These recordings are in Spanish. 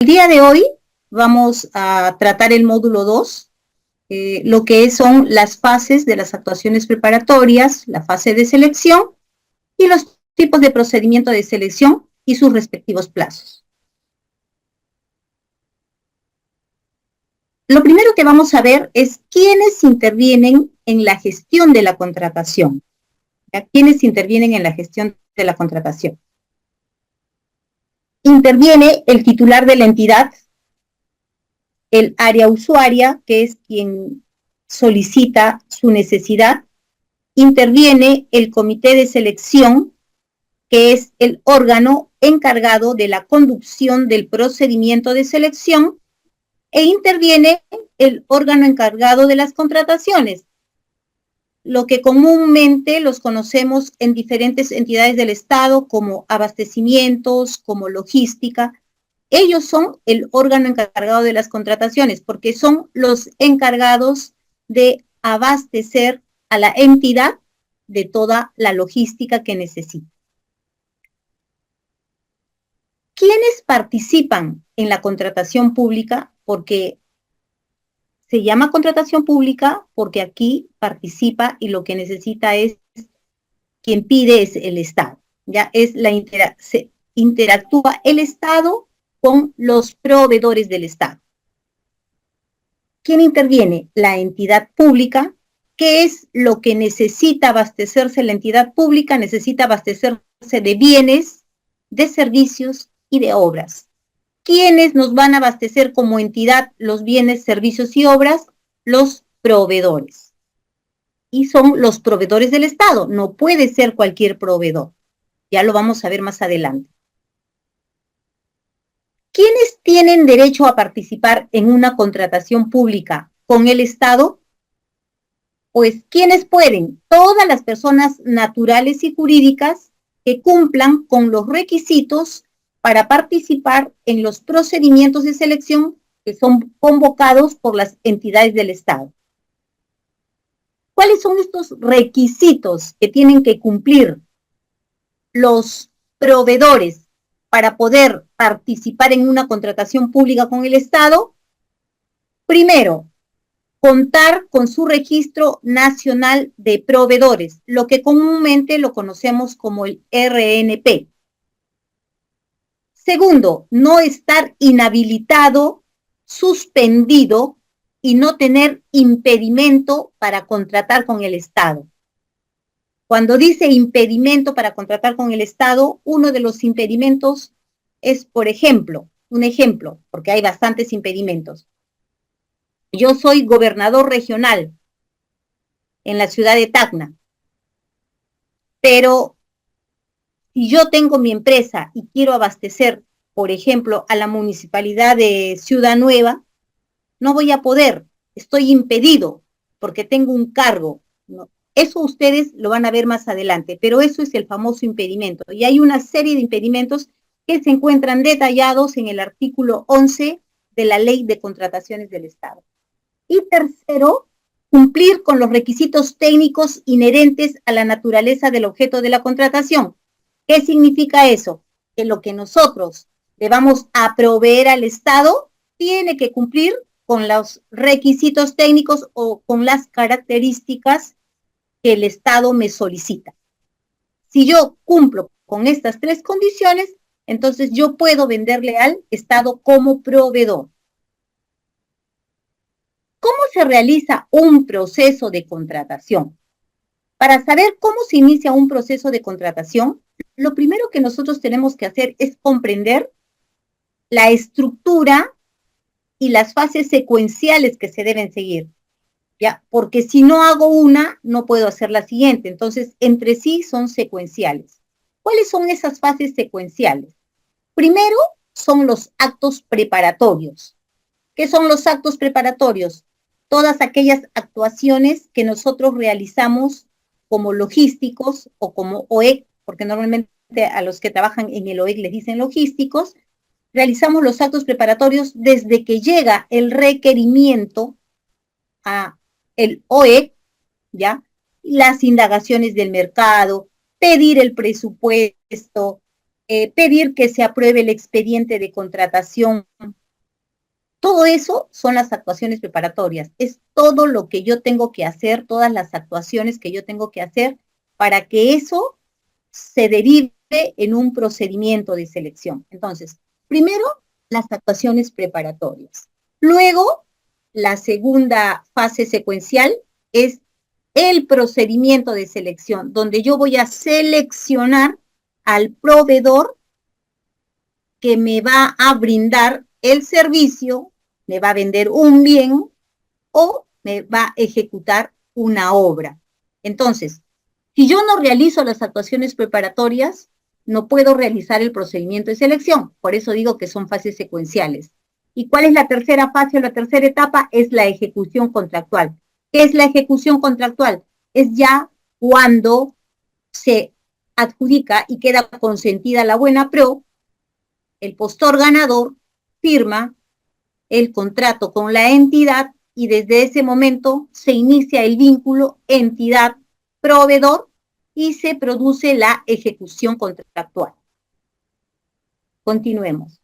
día de hoy vamos a tratar el módulo 2, lo que son las fases de las actuaciones preparatorias, la fase de selección y los tipos de procedimiento de selección y sus respectivos plazos. Lo primero que vamos a ver es quiénes intervienen en la gestión de la contratación. ¿Ya? ¿Quiénes intervienen en la gestión de la contratación? Interviene el titular de la entidad, el área usuaria, que es quien solicita su necesidad. Interviene el comité de selección, que es el órgano encargado de la conducción del procedimiento de selección, e interviene el órgano encargado de las contrataciones, lo que comúnmente los conocemos en diferentes entidades del Estado como abastecimientos, como logística. Ellos son el órgano encargado de las contrataciones porque son los encargados de abastecer a la entidad de toda la logística que necesita. ¿Quiénes participan en la contratación pública? Porque se llama contratación pública porque aquí participa y lo que necesita es, quien pide es el Estado. Ya es se interactúa el Estado con los proveedores del Estado. ¿Quién interviene? La entidad pública. ¿Qué es lo que necesita abastecerse la entidad pública? Necesita abastecerse de bienes, de servicios y de obras. ¿Quiénes nos van a abastecer como entidad los bienes, servicios y obras? Los proveedores. Y son los proveedores del Estado, no puede ser cualquier proveedor. Ya lo vamos a ver más adelante. ¿Quiénes tienen derecho a participar en una contratación pública con el Estado? Pues, ¿quiénes pueden? Todas las personas naturales y jurídicas que cumplan con los requisitos para participar en los procedimientos de selección que son convocados por las entidades del Estado. ¿Cuáles son estos requisitos que tienen que cumplir los proveedores para poder participar en una contratación pública con el Estado? Primero, contar con su registro nacional de proveedores, lo que comúnmente lo conocemos como el RNP. Segundo, no estar inhabilitado, suspendido y no tener impedimento para contratar con el Estado. Cuando dice impedimento para contratar con el Estado, uno de los impedimentos es, por ejemplo, un ejemplo, porque hay bastantes impedimentos. Yo soy gobernador regional en la ciudad de Tacna, pero si yo tengo mi empresa y quiero abastecer, por ejemplo, a la municipalidad de Ciudad Nueva, no voy a poder, estoy impedido porque tengo un cargo, ¿no? Eso ustedes lo van a ver más adelante, pero eso es el famoso impedimento. Y hay una serie de impedimentos que se encuentran detallados en el artículo 11 de la Ley de Contrataciones del Estado. Y tercero, cumplir con los requisitos técnicos inherentes a la naturaleza del objeto de la contratación. ¿Qué significa eso? Que lo que nosotros le vamos a proveer al Estado tiene que cumplir con los requisitos técnicos o con las características que el Estado me solicita. Si yo cumplo con estas tres condiciones, entonces yo puedo venderle al Estado como proveedor. ¿Cómo se realiza un proceso de contratación? Para saber cómo se inicia un proceso de contratación, lo primero que nosotros tenemos que hacer es comprender la estructura y las fases secuenciales que se deben seguir, ¿ya? Porque si no hago una, no puedo hacer la siguiente. Entonces, entre sí son secuenciales. ¿Cuáles son esas fases secuenciales? Primero son los actos preparatorios. ¿Qué son los actos preparatorios? Todas aquellas actuaciones que nosotros realizamos como logísticos o como OEC, porque normalmente a los que trabajan en el OEC les dicen logísticos, realizamos los actos preparatorios desde que llega el requerimiento a el OEC, ¿ya? Las indagaciones del mercado, pedir el presupuesto, pedir que se apruebe el expediente de contratación. Todo eso son las actuaciones preparatorias. Es todo lo que yo tengo que hacer, todas las actuaciones que yo tengo que hacer para que eso se derive en un procedimiento de selección. Entonces, primero, las actuaciones preparatorias. Luego, la segunda fase secuencial es el procedimiento de selección, donde yo voy a seleccionar al proveedor que me va a brindar el servicio, me va a vender un bien o me va a ejecutar una obra. Entonces, si yo no realizo las actuaciones preparatorias, no puedo realizar el procedimiento de selección. Por eso digo que son fases secuenciales. ¿Y cuál es la tercera fase o la tercera etapa? Es la ejecución contractual. ¿Qué es la ejecución contractual? Es ya cuando se adjudica y queda consentida la buena pro, el postor ganador firma el contrato con la entidad y desde ese momento se inicia el vínculo entidad-proveedor y se produce la ejecución contractual. Continuemos.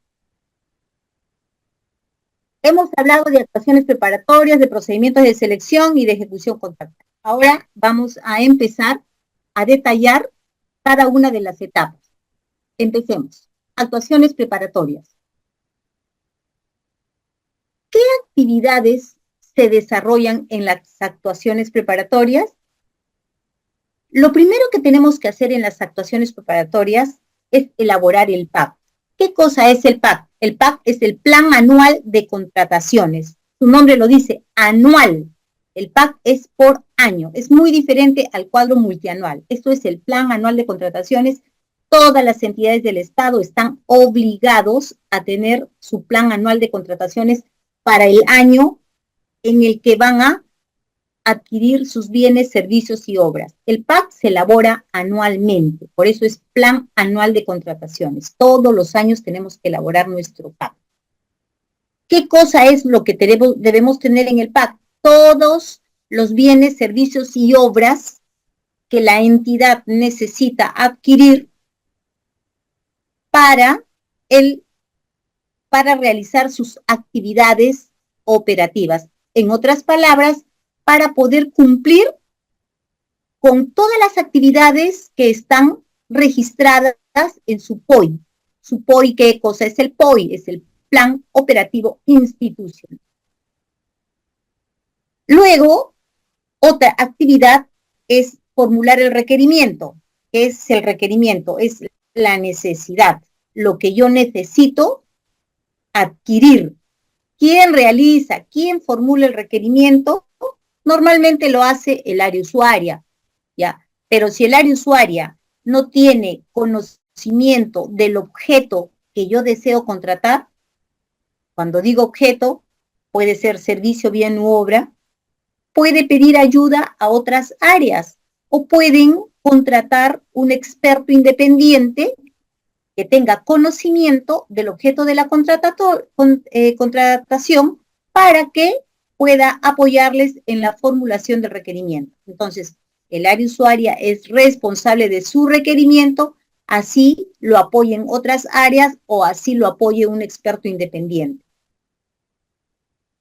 Hemos hablado de actuaciones preparatorias, de procedimientos de selección y de ejecución contractual. Ahora vamos a empezar a detallar cada una de las etapas. Empecemos. Actuaciones preparatorias. ¿Qué actividades se desarrollan en las actuaciones preparatorias? Lo primero que tenemos que hacer en las actuaciones preparatorias es elaborar el PAC. ¿Qué cosa es el PAC? El PAC es el Plan Anual de Contrataciones. Su nombre lo dice, anual. El PAC es por año. Es muy diferente al cuadro multianual. Esto es el Plan Anual de Contrataciones. Todas las entidades del Estado están obligados a tener su Plan Anual de Contrataciones para el año en el que van a adquirir sus bienes, servicios y obras. El PAC se elabora anualmente, por eso es Plan Anual de Contrataciones. Todos los años tenemos que elaborar nuestro PAC. ¿Qué cosa es lo que debemos tener en el PAC? Todos los bienes, servicios y obras que la entidad necesita adquirir para realizar sus actividades operativas. En otras palabras, para poder cumplir con todas las actividades que están registradas en su POI. Su POI, ¿qué cosa es el POI? Es el Plan Operativo Institucional. Luego, otra actividad es formular el requerimiento. ¿Qué es el requerimiento? Es la necesidad, lo que yo necesito adquirir. ¿Quién realiza? ¿Quién formula el requerimiento? Normalmente lo hace el área usuaria, ¿ya? Pero si el área usuaria no tiene conocimiento del objeto que yo deseo contratar, cuando digo objeto, puede ser servicio, bien u obra, puede pedir ayuda a otras áreas o pueden contratar un experto independiente que tenga conocimiento del objeto de la contratación para que pueda apoyarles en la formulación del requerimiento. Entonces, el área usuaria es responsable de su requerimiento, así lo apoyen otras áreas o así lo apoye un experto independiente.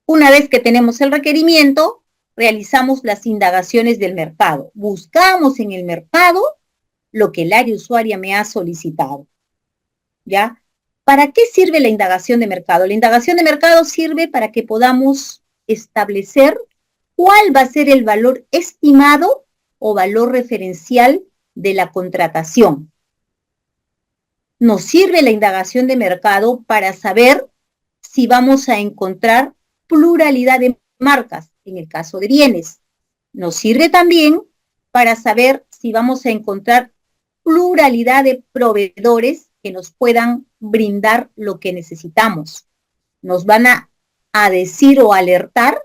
Una vez que tenemos el requerimiento, realizamos las indagaciones del mercado. Buscamos en el mercado lo que el área usuaria me ha solicitado. ¿Ya? ¿Para qué sirve la indagación de mercado? La indagación de mercado sirve para que podamos establecer cuál va a ser el valor estimado o valor referencial de la contratación. Nos sirve la indagación de mercado para saber si vamos a encontrar pluralidad de marcas en el caso de bienes. Nos sirve también para saber si vamos a encontrar pluralidad de proveedores que nos puedan brindar lo que necesitamos. Nos van a decir o alertar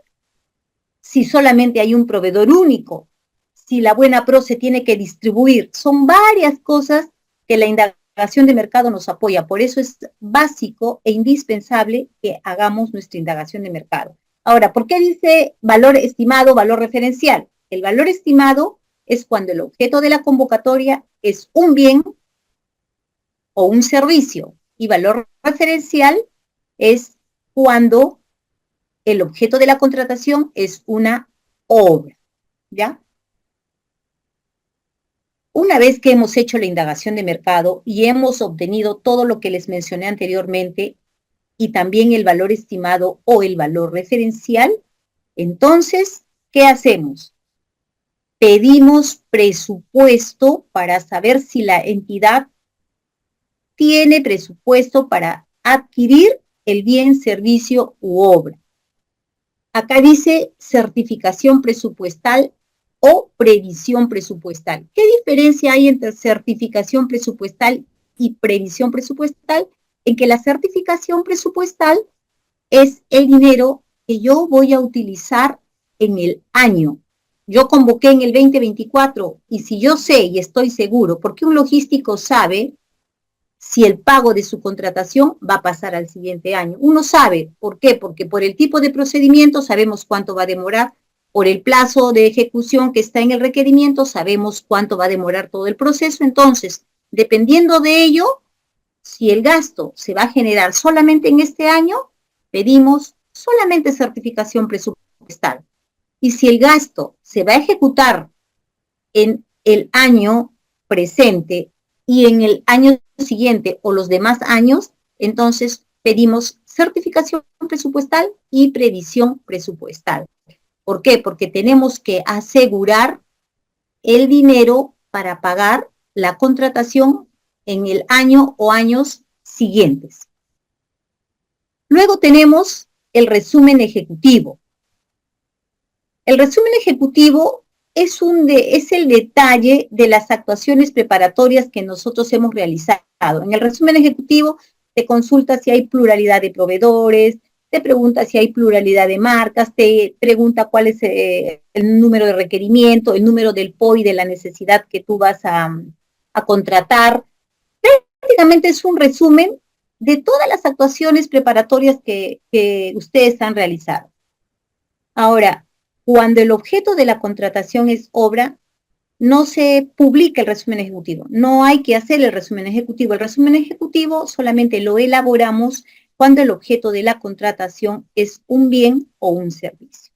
si solamente hay un proveedor único, si la buena pro se tiene que distribuir. Son varias cosas que la indagación de mercado nos apoya. Por eso es básico e indispensable que hagamos nuestra indagación de mercado. Ahora, ¿por qué dice valor estimado, valor referencial? El valor estimado es cuando el objeto de la convocatoria es un bien o un servicio. Y valor referencial es cuando el objeto de la contratación es una obra, ¿ya? Una vez que hemos hecho la indagación de mercado y hemos obtenido todo lo que les mencioné anteriormente y también el valor estimado o el valor referencial, entonces, ¿qué hacemos? Pedimos presupuesto para saber si la entidad tiene presupuesto para adquirir el bien, servicio u obra. Acá dice certificación presupuestal o previsión presupuestal. ¿Qué diferencia hay entre certificación presupuestal y previsión presupuestal? En que la certificación presupuestal es el dinero que yo voy a utilizar en el año. Yo convoqué en el 2024 y si yo sé y estoy seguro, porque un logístico sabe si el pago de su contratación va a pasar al siguiente año. Uno sabe, ¿por qué? Porque por el tipo de procedimiento sabemos cuánto va a demorar, por el plazo de ejecución que está en el requerimiento sabemos cuánto va a demorar todo el proceso. Entonces, dependiendo de ello, si el gasto se va a generar solamente en este año, pedimos solamente certificación presupuestal. Y si el gasto se va a ejecutar en el año presente y en el año siguiente o los demás años, entonces pedimos certificación presupuestal y previsión presupuestal. ¿Por qué? Porque tenemos que asegurar el dinero para pagar la contratación en el año o años siguientes. Luego tenemos el resumen ejecutivo. El resumen ejecutivo es el detalle de las actuaciones preparatorias que nosotros hemos realizado. En el resumen ejecutivo te consulta si hay pluralidad de proveedores, te pregunta si hay pluralidad de marcas, te pregunta cuál es el número de requerimiento, el número del POI de la necesidad que tú vas a contratar. Prácticamente es un resumen de todas las actuaciones preparatorias que ustedes han realizado. Ahora, cuando el objeto de la contratación es obra, no se publica el resumen ejecutivo. No hay que hacer el resumen ejecutivo. El resumen ejecutivo solamente lo elaboramos cuando el objeto de la contratación es un bien o un servicio.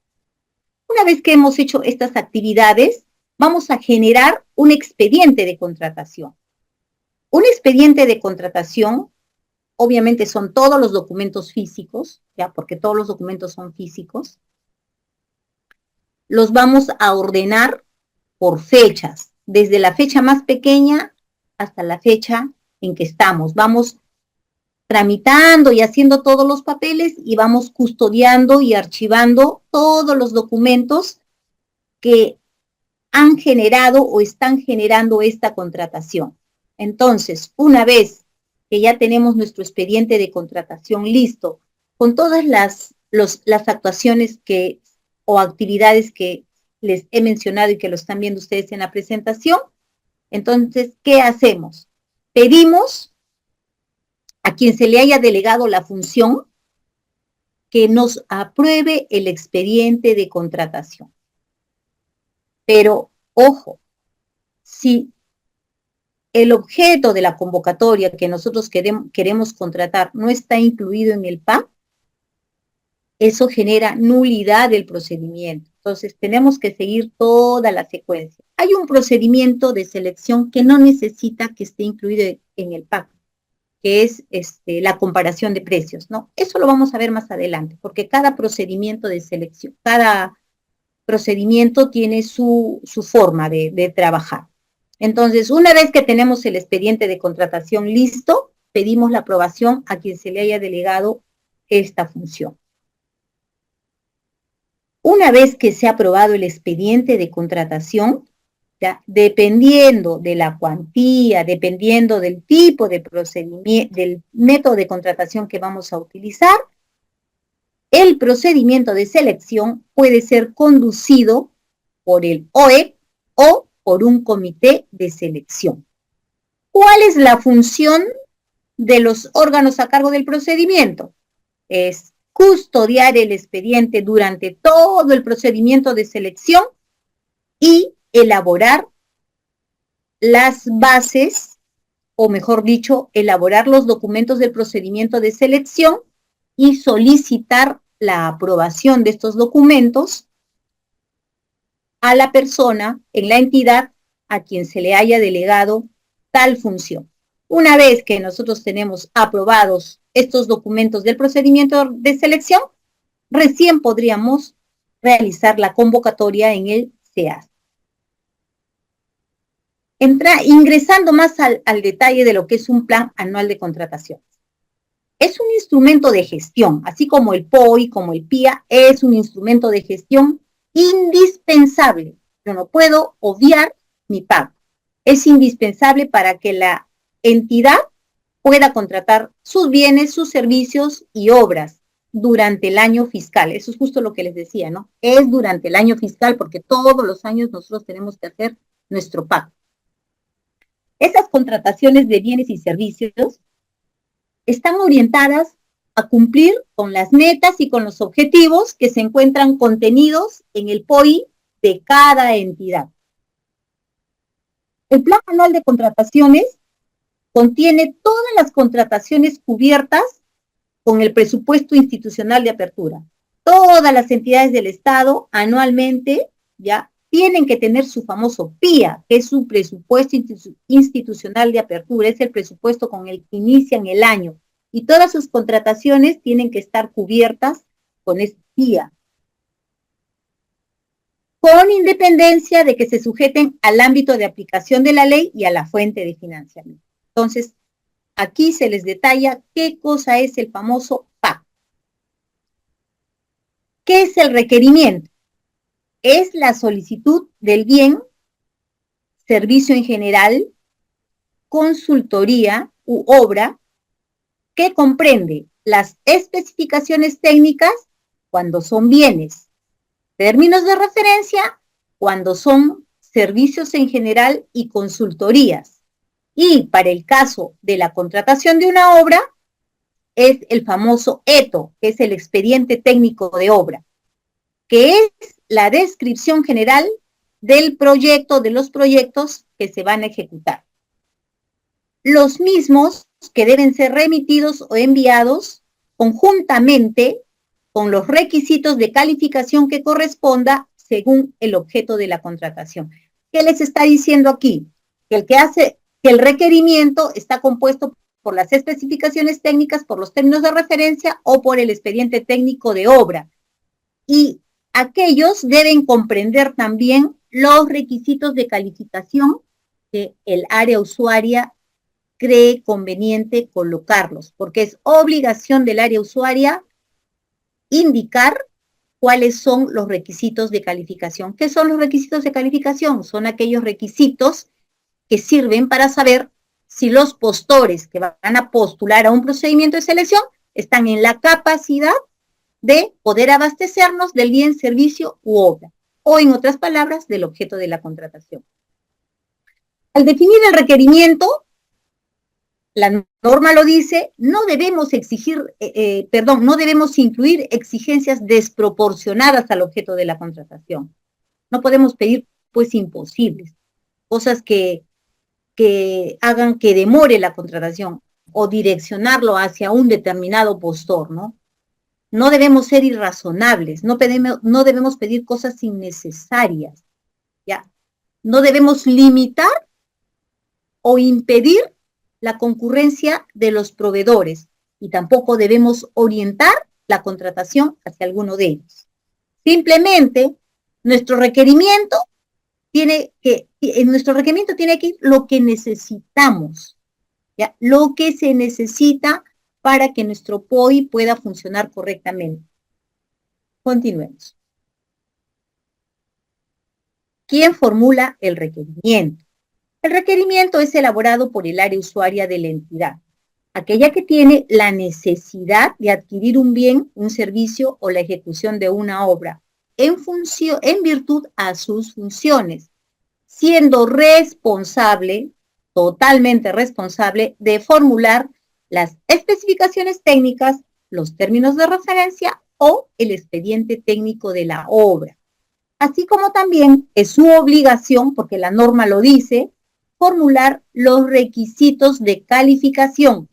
Una vez que hemos hecho estas actividades, vamos a generar un expediente de contratación. Un expediente de contratación, obviamente son todos los documentos físicos, ya, porque todos los documentos son físicos. Los vamos a ordenar por fechas, desde la fecha más pequeña hasta la fecha en que estamos. Vamos tramitando y haciendo todos los papeles y vamos custodiando y archivando todos los documentos que han generado o están generando esta contratación. Entonces, una vez que ya tenemos nuestro expediente de contratación listo, con todas las actuaciones o actividades que les he mencionado y que lo están viendo ustedes en la presentación, entonces, ¿qué hacemos? Pedimos a quien se le haya delegado la función que nos apruebe el expediente de contratación. Pero, ojo, si el objeto de la convocatoria que nosotros queremos contratar no está incluido en el PAC, eso genera nulidad del procedimiento. Entonces, tenemos que seguir toda la secuencia. Hay un procedimiento de selección que no necesita que esté incluido en el PAC, que es la comparación de precios, ¿no? Eso lo vamos a ver más adelante, porque cada procedimiento de selección, cada procedimiento tiene su forma de trabajar. Entonces, una vez que tenemos el expediente de contratación listo, pedimos la aprobación a quien se le haya delegado esta función. Una vez que se ha aprobado el expediente de contratación, ¿ya? Dependiendo de la cuantía, dependiendo del tipo de procedimiento, del método de contratación que vamos a utilizar, el procedimiento de selección puede ser conducido por el OE o por un comité de selección. ¿Cuál es la función de los órganos a cargo del procedimiento? Es custodiar el expediente durante todo el procedimiento de selección y elaborar las bases o mejor dicho, elaborar los documentos del procedimiento de selección y solicitar la aprobación de estos documentos a la persona en la entidad a quien se le haya delegado tal función. Una vez que nosotros tenemos aprobados estos documentos del procedimiento de selección, recién podríamos realizar la convocatoria en el SEAS. Ingresando más al detalle de lo que es un plan anual de contratación. Es un instrumento de gestión, así como el POI, como el PIA, es un instrumento de gestión indispensable. Yo no puedo obviar mi pago. Es indispensable para que la entidad pueda contratar sus bienes, sus servicios y obras durante el año fiscal. Eso es justo lo que les decía, ¿no? Es durante el año fiscal porque todos los años nosotros tenemos que hacer nuestro pago. Esas contrataciones de bienes y servicios están orientadas a cumplir con las metas y con los objetivos que se encuentran contenidos en el POI de cada entidad. El Plan Anual de Contrataciones contiene todas las contrataciones cubiertas con el presupuesto institucional de apertura. Todas las entidades del Estado anualmente ya tienen que tener su famoso PIA, que es su presupuesto institucional de apertura, es el presupuesto con el que inician el año, y todas sus contrataciones tienen que estar cubiertas con este PIA, con independencia de que se sujeten al ámbito de aplicación de la ley y a la fuente de financiamiento. Entonces, aquí se les detalla qué cosa es el famoso PAC. ¿Qué es el requerimiento? Es la solicitud del bien, servicio en general, consultoría u obra que comprende las especificaciones técnicas cuando son bienes, términos de referencia cuando son servicios en general y consultorías. Y para el caso de la contratación de una obra, es el famoso ETO, que es el expediente técnico de obra, que es la descripción general del proyecto, de los proyectos que se van a ejecutar. Los mismos que deben ser remitidos o enviados conjuntamente con los requisitos de calificación que corresponda según el objeto de la contratación. ¿Qué les está diciendo aquí? Que el requerimiento está compuesto por las especificaciones técnicas, por los términos de referencia o por el expediente técnico de obra. Y aquellos deben comprender también los requisitos de calificación que el área usuaria cree conveniente colocarlos, porque es obligación del área usuaria indicar cuáles son los requisitos de calificación. ¿Qué son los requisitos de calificación? Son aquellos requisitos que sirven para saber si los postores que van a postular a un procedimiento de selección están en la capacidad de poder abastecernos del bien, servicio u obra, o en otras palabras, del objeto de la contratación. Al definir el requerimiento, la norma lo dice, no debemos no debemos incluir exigencias desproporcionadas al objeto de la contratación. No podemos pedir, pues, imposibles, cosas que hagan que demore la contratación o direccionarlo hacia un determinado postor, ¿no? No debemos ser irrazonables, no debemos pedir cosas innecesarias, ¿ya? No debemos limitar o impedir la concurrencia de los proveedores y tampoco debemos orientar la contratación hacia alguno de ellos. Simplemente, nuestro requerimiento tiene que ir lo que necesitamos, ¿ya? Lo que se necesita para que nuestro POI pueda funcionar correctamente. Continuemos. ¿Quién formula el requerimiento? El requerimiento es elaborado por el área usuaria de la entidad, aquella que tiene la necesidad de adquirir un bien, un servicio o la ejecución de una obra en virtud a sus funciones, siendo responsable, totalmente responsable, de formular las especificaciones técnicas, los términos de referencia o el expediente técnico de la obra. Así como también es su obligación, porque la norma lo dice, formular los requisitos de calificación,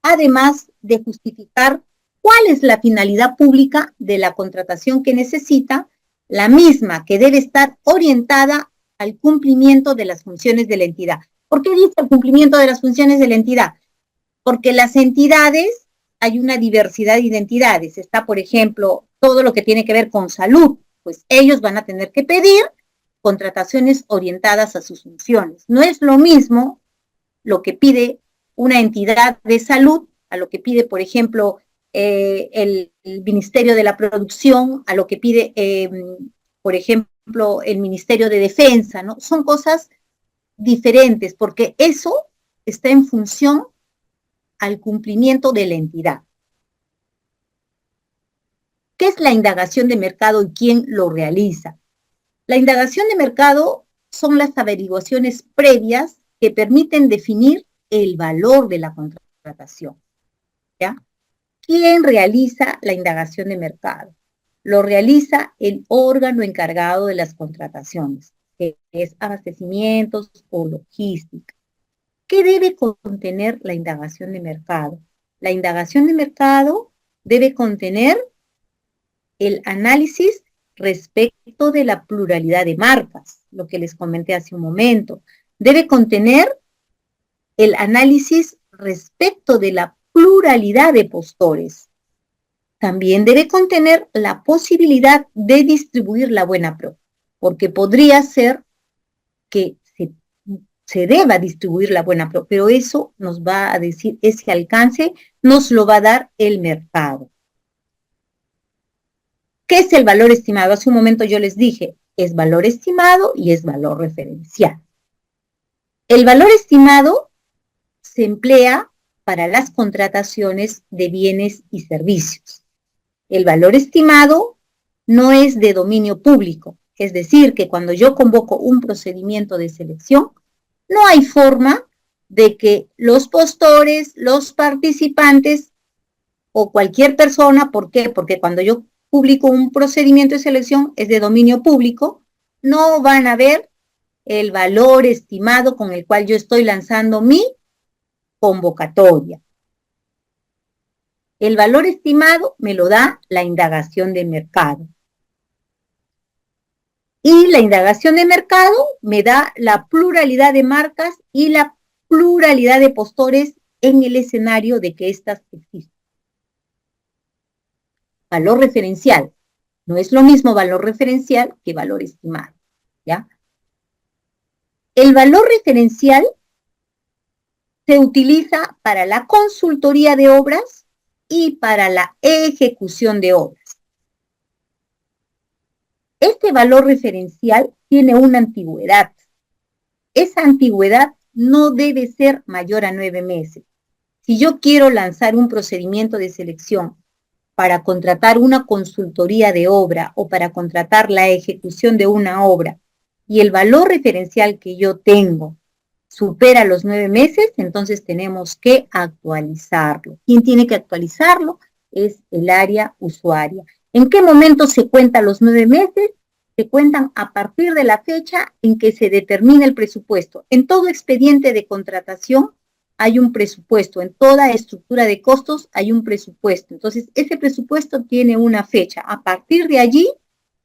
además de justificar cuál es la finalidad pública de la contratación que necesita, la misma que debe estar orientada al cumplimiento de las funciones de la entidad. ¿Por qué dice el cumplimiento de las funciones de la entidad? Porque las entidades, hay una diversidad de identidades. Está, por ejemplo, todo lo que tiene que ver con salud, pues ellos van a tener que pedir contrataciones orientadas a sus funciones. No es lo mismo lo que pide una entidad de salud a lo que pide, por ejemplo, el Ministerio de la Producción, a lo que pide, por ejemplo, el Ministerio de Defensa, ¿no? Son cosas diferentes, porque eso está en función al cumplimiento de la entidad. ¿Qué es la indagación de mercado y quién lo realiza? La indagación de mercado son las averiguaciones previas que permiten definir el valor de la contratación, ¿ya? ¿Quién realiza la indagación de mercado? Lo realiza el órgano encargado de las contrataciones, que es abastecimientos o logística. ¿Qué debe contener la indagación de mercado? La indagación de mercado debe contener el análisis respecto de la pluralidad de marcas, lo que les comenté hace un momento. Debe contener el análisis respecto de la pluralidad de postores. También debe contener la posibilidad de distribuir la buena pro, porque podría ser que se deba distribuir la buena pro, pero eso nos va a decir, ese alcance nos lo va a dar el mercado. ¿Qué es el valor estimado? Hace un momento yo les dije, es valor estimado y es valor referencial. El valor estimado se emplea para las contrataciones de bienes y servicios. El valor estimado no es de dominio público, es decir, que cuando yo convoco un procedimiento de selección, no hay forma de que los postores, los participantes o cualquier persona, ¿por qué? Porque cuando yo publico un procedimiento de selección es de dominio público, no van a ver el valor estimado con el cual yo estoy lanzando mi convocatoria. El valor estimado me lo da la indagación de mercado. Y la indagación de mercado me da la pluralidad de marcas y la pluralidad de postores en el escenario de que éstas existen. Valor referencial. No es lo mismo valor referencial que valor estimado, ¿ya? El valor referencial se utiliza para la consultoría de obras y para la ejecución de obras. Este valor referencial tiene una antigüedad. Esa antigüedad no debe ser mayor a 9 meses. Si yo quiero lanzar un procedimiento de selección para contratar una consultoría de obra o para contratar la ejecución de una obra y el valor referencial que yo tengo supera los 9 meses, entonces tenemos que actualizarlo. ¿Quién tiene que actualizarlo? Es el área usuaria. ¿En qué momento se cuentan los 9 meses? Se cuentan a partir de la fecha en que se determina el presupuesto. En todo expediente de contratación hay un presupuesto, en toda estructura de costos hay un presupuesto. Entonces, ese presupuesto tiene una fecha. A partir de allí,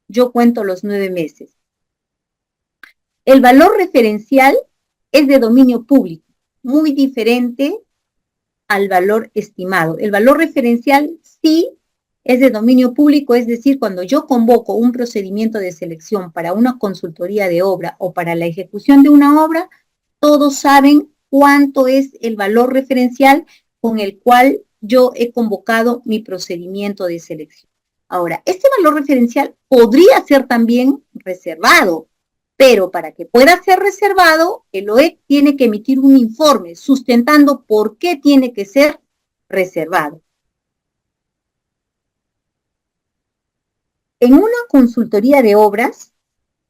yo cuento los 9 meses. El valor referencial es de dominio público, muy diferente al valor estimado. El valor referencial sí es de dominio público, es decir, cuando yo convoco un procedimiento de selección para una consultoría de obra o para la ejecución de una obra, todos saben cuánto es el valor referencial con el cual yo he convocado mi procedimiento de selección. Ahora, este valor referencial podría ser también reservado, pero para que pueda ser reservado, el OEC tiene que emitir un informe sustentando por qué tiene que ser reservado. En una consultoría de obras,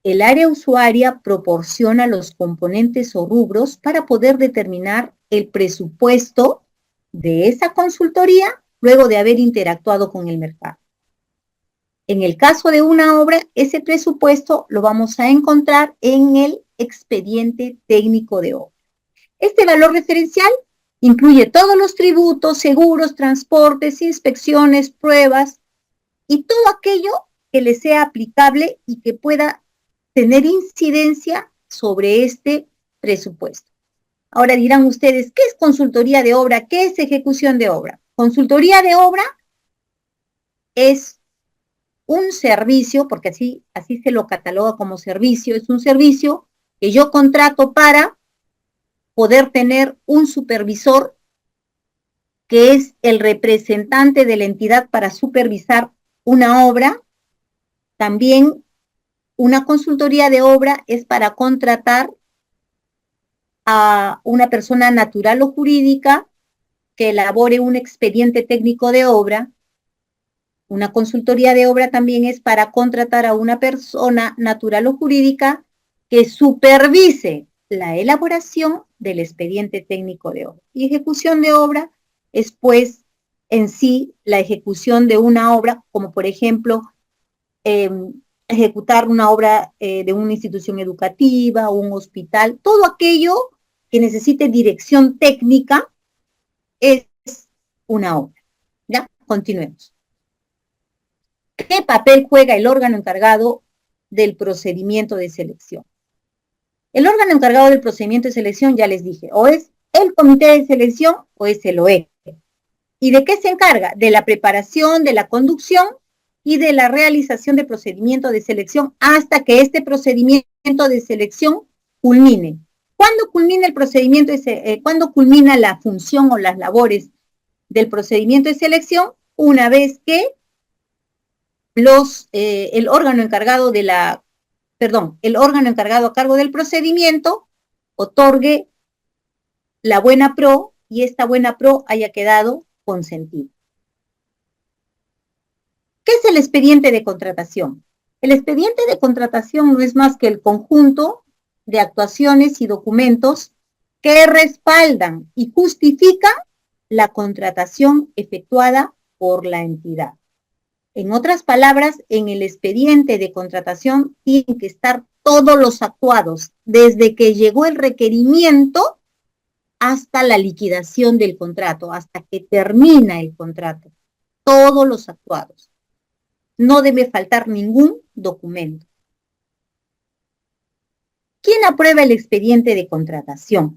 el área usuaria proporciona los componentes o rubros para poder determinar el presupuesto de esa consultoría luego de haber interactuado con el mercado. En el caso de una obra, ese presupuesto lo vamos a encontrar en el expediente técnico de obra. Este valor referencial incluye todos los tributos, seguros, transportes, inspecciones, pruebas y todo aquello que le sea aplicable y que pueda tener incidencia sobre este presupuesto. Ahora dirán ustedes, ¿qué es consultoría de obra? ¿Qué es ejecución de obra? Consultoría de obra es un servicio, porque así se lo cataloga como servicio, es un servicio que yo contrato para poder tener un supervisor que es el representante de la entidad para supervisar una obra. También una consultoría de obra es para contratar a una persona natural o jurídica que elabore un expediente técnico de obra. Una consultoría de obra también es para contratar a una persona natural o jurídica que supervise la elaboración del expediente técnico de obra. Y ejecución de obra es, pues, en sí la ejecución de una obra, como por ejemplo, ejecutar una obra de una institución educativa, un hospital, todo aquello que necesite dirección técnica es una obra. ¿Ya? Continuemos. ¿Qué papel juega el órgano encargado del procedimiento de selección? El órgano encargado del procedimiento de selección, ya les dije, o es el comité de selección o es el OE. ¿Y de qué se encarga? De la preparación, de la conducción y de la realización del procedimiento de selección hasta que este procedimiento de selección culmine. ¿Cuándo culmina el procedimiento? ¿Cuándo culmina la función o las labores del procedimiento de selección? Una vez que el órgano encargado a cargo del procedimiento otorgue la buena pro y esta buena pro haya quedado consentida. ¿Qué es el expediente de contratación? El expediente de contratación no es más que el conjunto de actuaciones y documentos que respaldan y justifican la contratación efectuada por la entidad. En otras palabras, en el expediente de contratación tienen que estar todos los actuados, desde que llegó el requerimiento hasta la liquidación del contrato, hasta que termina el contrato. Todos los actuados. No debe faltar ningún documento. ¿Quién aprueba el expediente de contratación?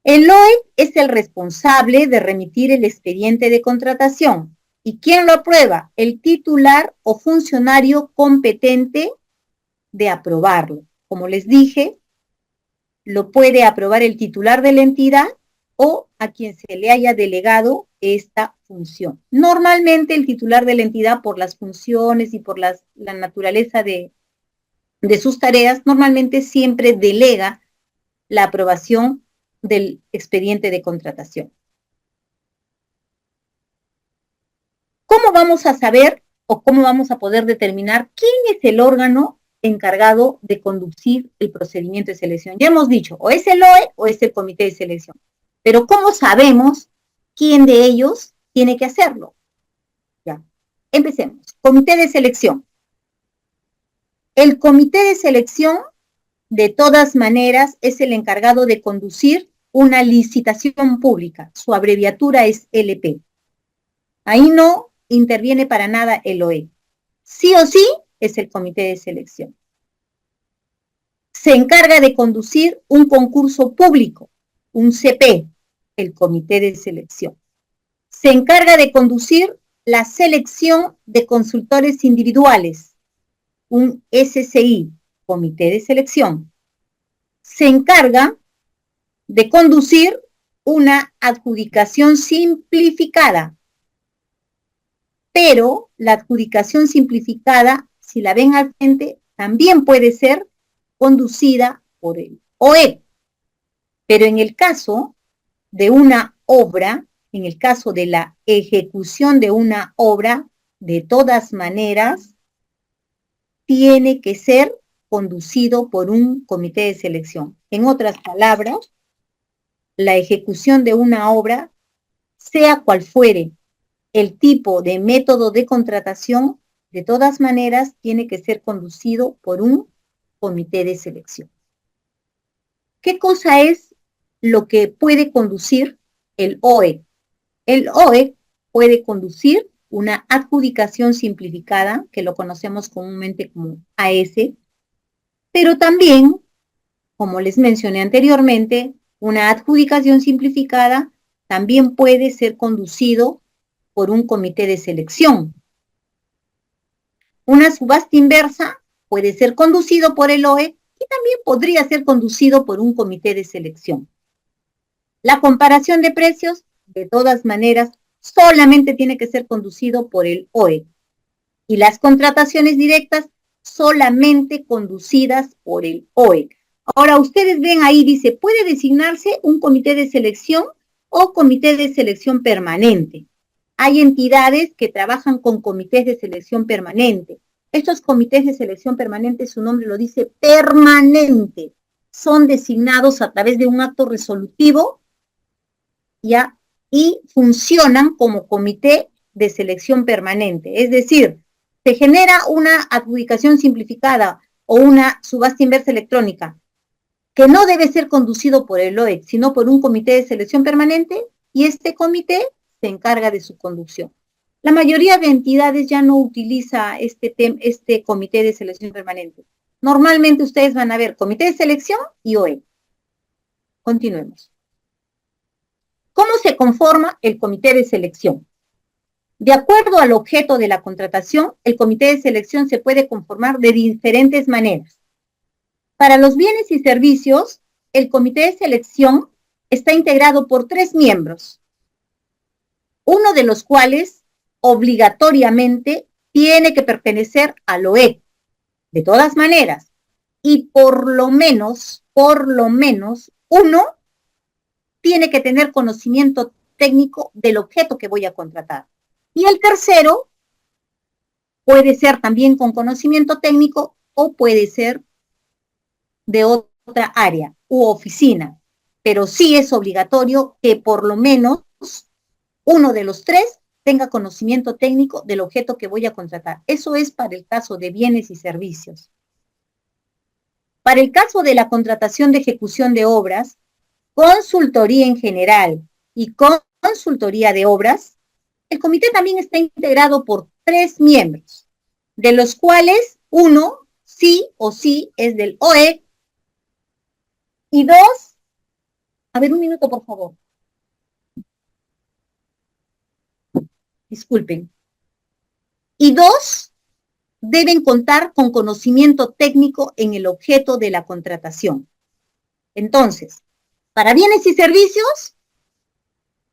El OE es el responsable de remitir el expediente de contratación. ¿Y quién lo aprueba? El titular o funcionario competente de aprobarlo. Como les dije, lo puede aprobar el titular de la entidad o a quien se le haya delegado esta función. Normalmente el titular de la entidad, por las funciones y por la naturaleza de sus tareas, normalmente siempre delega la aprobación del expediente de contratación. ¿Cómo vamos a saber o cómo vamos a poder determinar quién es el órgano encargado de conducir el procedimiento de selección? Ya hemos dicho, o es el OE o es el comité de selección. Pero ¿cómo sabemos quién de ellos tiene que hacerlo? Ya, empecemos. Comité de selección. El comité de selección, de todas maneras, es el encargado de conducir una licitación pública. Su abreviatura es LP. Ahí no interviene para nada el OE. Sí o sí es el comité de selección. Se encarga de conducir un concurso público, un CP, el comité de selección. Se encarga de conducir la selección de consultores individuales, un SCI, comité de selección. Se encarga de conducir una adjudicación simplificada, pero la adjudicación simplificada, si la ven al frente, también puede ser conducida por el OE. Pero en el caso de una obra, en el caso de la ejecución de una obra, de todas maneras, tiene que ser conducido por un comité de selección. En otras palabras, la ejecución de una obra, sea cual fuere el tipo de método de contratación, de todas maneras tiene que ser conducido por un comité de selección. ¿Qué cosa es lo que puede conducir el OE? El OE puede conducir una adjudicación simplificada, que lo conocemos comúnmente como AS, pero también, como les mencioné anteriormente, una adjudicación simplificada también puede ser conducido por un comité de selección. Una subasta inversa puede ser conducido por el OE y también podría ser conducido por un comité de selección. La comparación de precios, de todas maneras, solamente tiene que ser conducido por el OE. Y las contrataciones directas solamente conducidas por el OE. Ahora, ustedes ven ahí, dice, puede designarse un comité de selección o comité de selección permanente. Hay entidades que trabajan con comités de selección permanente. Estos comités de selección permanente, su nombre lo dice, permanente. Son designados a través de un acto resolutivo, ¿ya? Y funcionan como comité de selección permanente. Es decir, se genera una adjudicación simplificada o una subasta inversa electrónica que no debe ser conducido por el OEC, sino por un comité de selección permanente, y este comité se encarga de su conducción. La mayoría de entidades ya no utiliza este comité de selección permanente. Normalmente ustedes van a ver comité de selección y OEC. Continuemos. ¿Cómo se conforma el comité de selección? De acuerdo al objeto de la contratación, el comité de selección se puede conformar de diferentes maneras. Para los bienes y servicios, el comité de selección está integrado por 3 miembros, uno de los cuales obligatoriamente tiene que pertenecer al OEC, de todas maneras, y por lo menos, uno tiene que tener conocimiento técnico del objeto que voy a contratar. Y el tercero puede ser también con conocimiento técnico o puede ser de otra área u oficina, pero sí es obligatorio que por lo menos uno de los 3 tenga conocimiento técnico del objeto que voy a contratar. Eso es para el caso de bienes y servicios. Para el caso de la contratación de ejecución de obras, consultoría en general y consultoría de obras, el comité también está integrado por 3 miembros, de los cuales uno sí o sí es del OEC y 2, a ver, un minuto por favor. Disculpen. Y 2 deben contar con conocimiento técnico en el objeto de la contratación. Entonces, para bienes y servicios,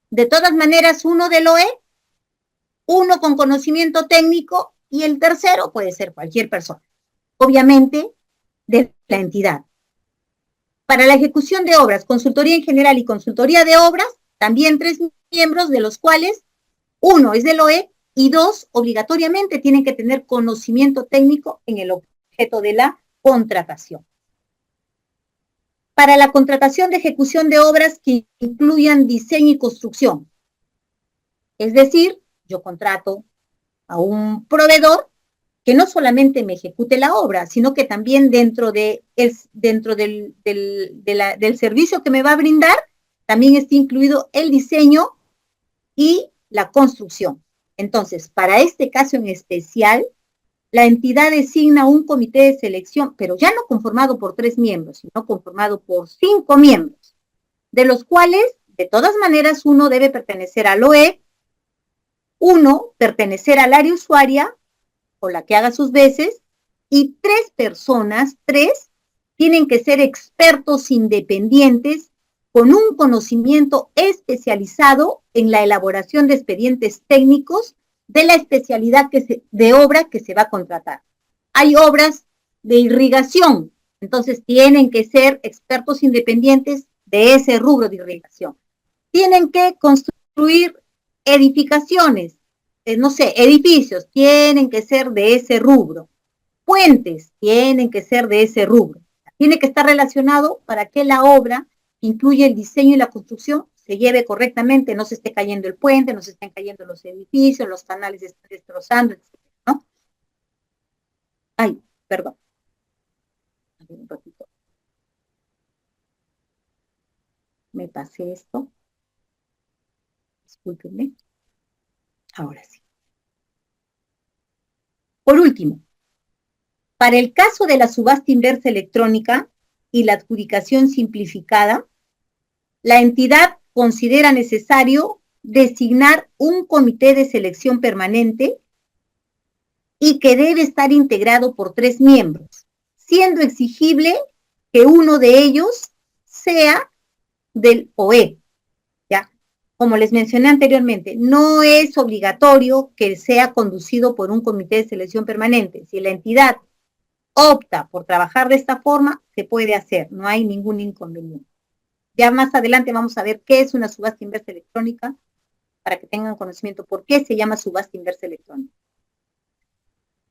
de todas maneras, uno del OE, uno con conocimiento técnico y el tercero puede ser cualquier persona, obviamente de la entidad. Para la ejecución de obras, consultoría en general y consultoría de obras, también 3 miembros, de los cuales uno es del OE y 2 obligatoriamente tienen que tener conocimiento técnico en el objeto de la contratación. Para la contratación de ejecución de obras que incluyan diseño y construcción, es decir, yo contrato a un proveedor que no solamente me ejecute la obra, sino que también dentro del servicio que me va a brindar, también está incluido el diseño y la construcción. Entonces, para este caso en especial, la entidad designa un comité de selección, pero ya no conformado por 3 miembros, sino conformado por 5 miembros, de los cuales, de todas maneras, uno debe pertenecer al OE, uno pertenecer al área usuaria, o la que haga sus veces, y 3 personas, 3, tienen que ser expertos independientes con un conocimiento especializado en la elaboración de expedientes técnicos de la especialidad de obra que se va a contratar. Hay obras de irrigación, entonces tienen que ser expertos independientes de ese rubro de irrigación. Tienen que construir edificaciones, no sé, edificios, tienen que ser de ese rubro. Puentes, tienen que ser de ese rubro. Tiene que estar relacionado para que la obra que incluye el diseño y la construcción se lleve correctamente, no se esté cayendo el puente, no se estén cayendo los edificios, los canales se están destrozando, etc., ¿no? Ay, perdón. Un ratito. Me pasé esto. Discúlpenme. Ahora sí. Por último, para el caso de la subasta inversa electrónica y la adjudicación simplificada, la entidad considera necesario designar un comité de selección permanente y que debe estar integrado por 3 miembros, siendo exigible que uno de ellos sea del OE. ¿Ya? Como les mencioné anteriormente, no es obligatorio que sea conducido por un comité de selección permanente. Si la entidad opta por trabajar de esta forma, se puede hacer, no hay ningún inconveniente. Ya más adelante vamos a ver qué es una subasta inversa electrónica, para que tengan conocimiento por qué se llama subasta inversa electrónica.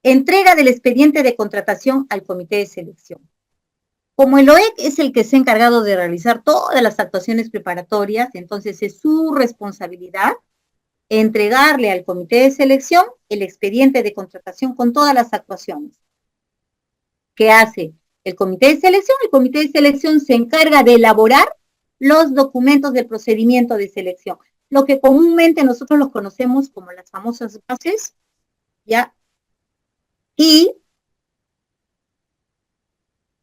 Entrega del expediente de contratación al comité de selección. Como el OEC es el que se ha encargado de realizar todas las actuaciones preparatorias, entonces es su responsabilidad entregarle al comité de selección el expediente de contratación con todas las actuaciones. ¿Qué hace el comité de selección? El comité de selección se encarga de elaborar los documentos del procedimiento de selección, lo que comúnmente nosotros los conocemos como las famosas bases, ¿ya? Y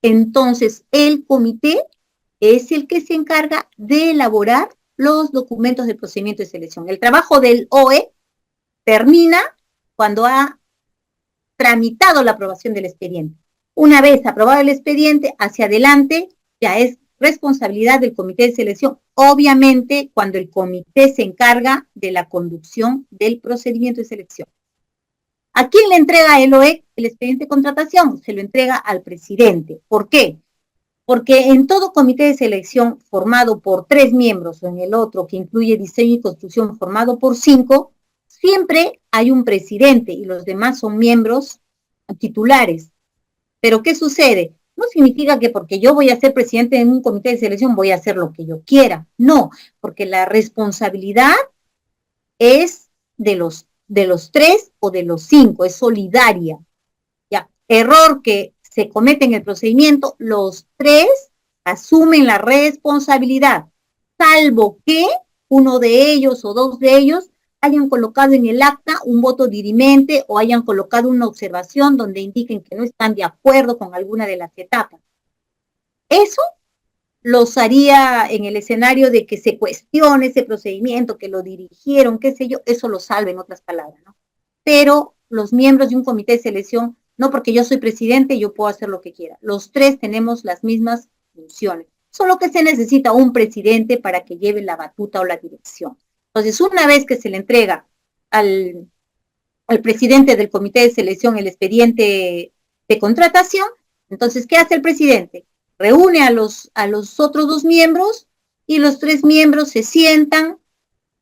entonces el comité es el que se encarga de elaborar los documentos del procedimiento de selección. El trabajo del OE termina cuando ha tramitado la aprobación del expediente. Una vez aprobado el expediente, hacia adelante ya es responsabilidad del comité de selección, obviamente cuando el comité se encarga de la conducción del procedimiento de selección. ¿A quién le entrega el OEC el expediente de contratación? Se lo entrega al presidente. ¿Por qué? Porque en todo comité de selección formado por 3 miembros o en el otro que incluye diseño y construcción formado por 5, siempre hay un presidente y los demás son miembros titulares. Pero ¿qué sucede? No significa que porque yo voy a ser presidente en un comité de selección voy a hacer lo que yo quiera. No, porque la responsabilidad es de los 3 o de los 5, es solidaria. Ya, error que se comete en el procedimiento, los 3 asumen la responsabilidad, salvo que uno de ellos o 2 de ellos hayan colocado en el acta un voto dirimente o hayan colocado una observación donde indiquen que no están de acuerdo con alguna de las etapas. Eso los haría en el escenario de que se cuestione ese procedimiento, que lo dirigieron, qué sé yo, eso lo salva en otras palabras, ¿no? Pero los miembros de un comité de selección, no porque yo soy presidente, yo puedo hacer lo que quiera. Los 3 tenemos las mismas funciones, solo que se necesita un presidente para que lleve la batuta o la dirección. Entonces, una vez que se le entrega al presidente del comité de selección el expediente de contratación, entonces, ¿qué hace el presidente? Reúne a los otros 2 miembros y los 3 miembros se sientan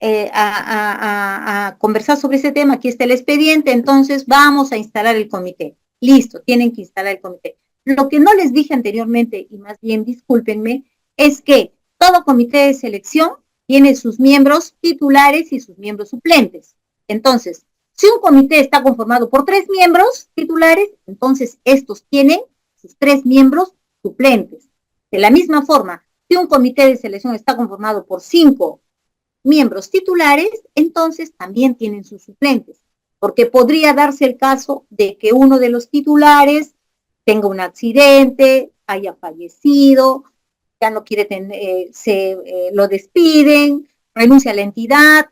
a conversar sobre ese tema. Aquí está el expediente, entonces vamos a instalar el comité. Listo, tienen que instalar el comité. Lo que no les dije anteriormente, y más bien discúlpenme, es que todo comité de selección tiene sus miembros titulares y sus miembros suplentes. Entonces, si un comité está conformado por 3 miembros titulares, entonces estos tienen sus 3 miembros suplentes. De la misma forma, si un comité de selección está conformado por 5 miembros titulares, entonces también tienen sus suplentes, porque podría darse el caso de que uno de los titulares tenga un accidente, haya fallecido, ya no quiere tener, lo despiden, renuncia a la entidad,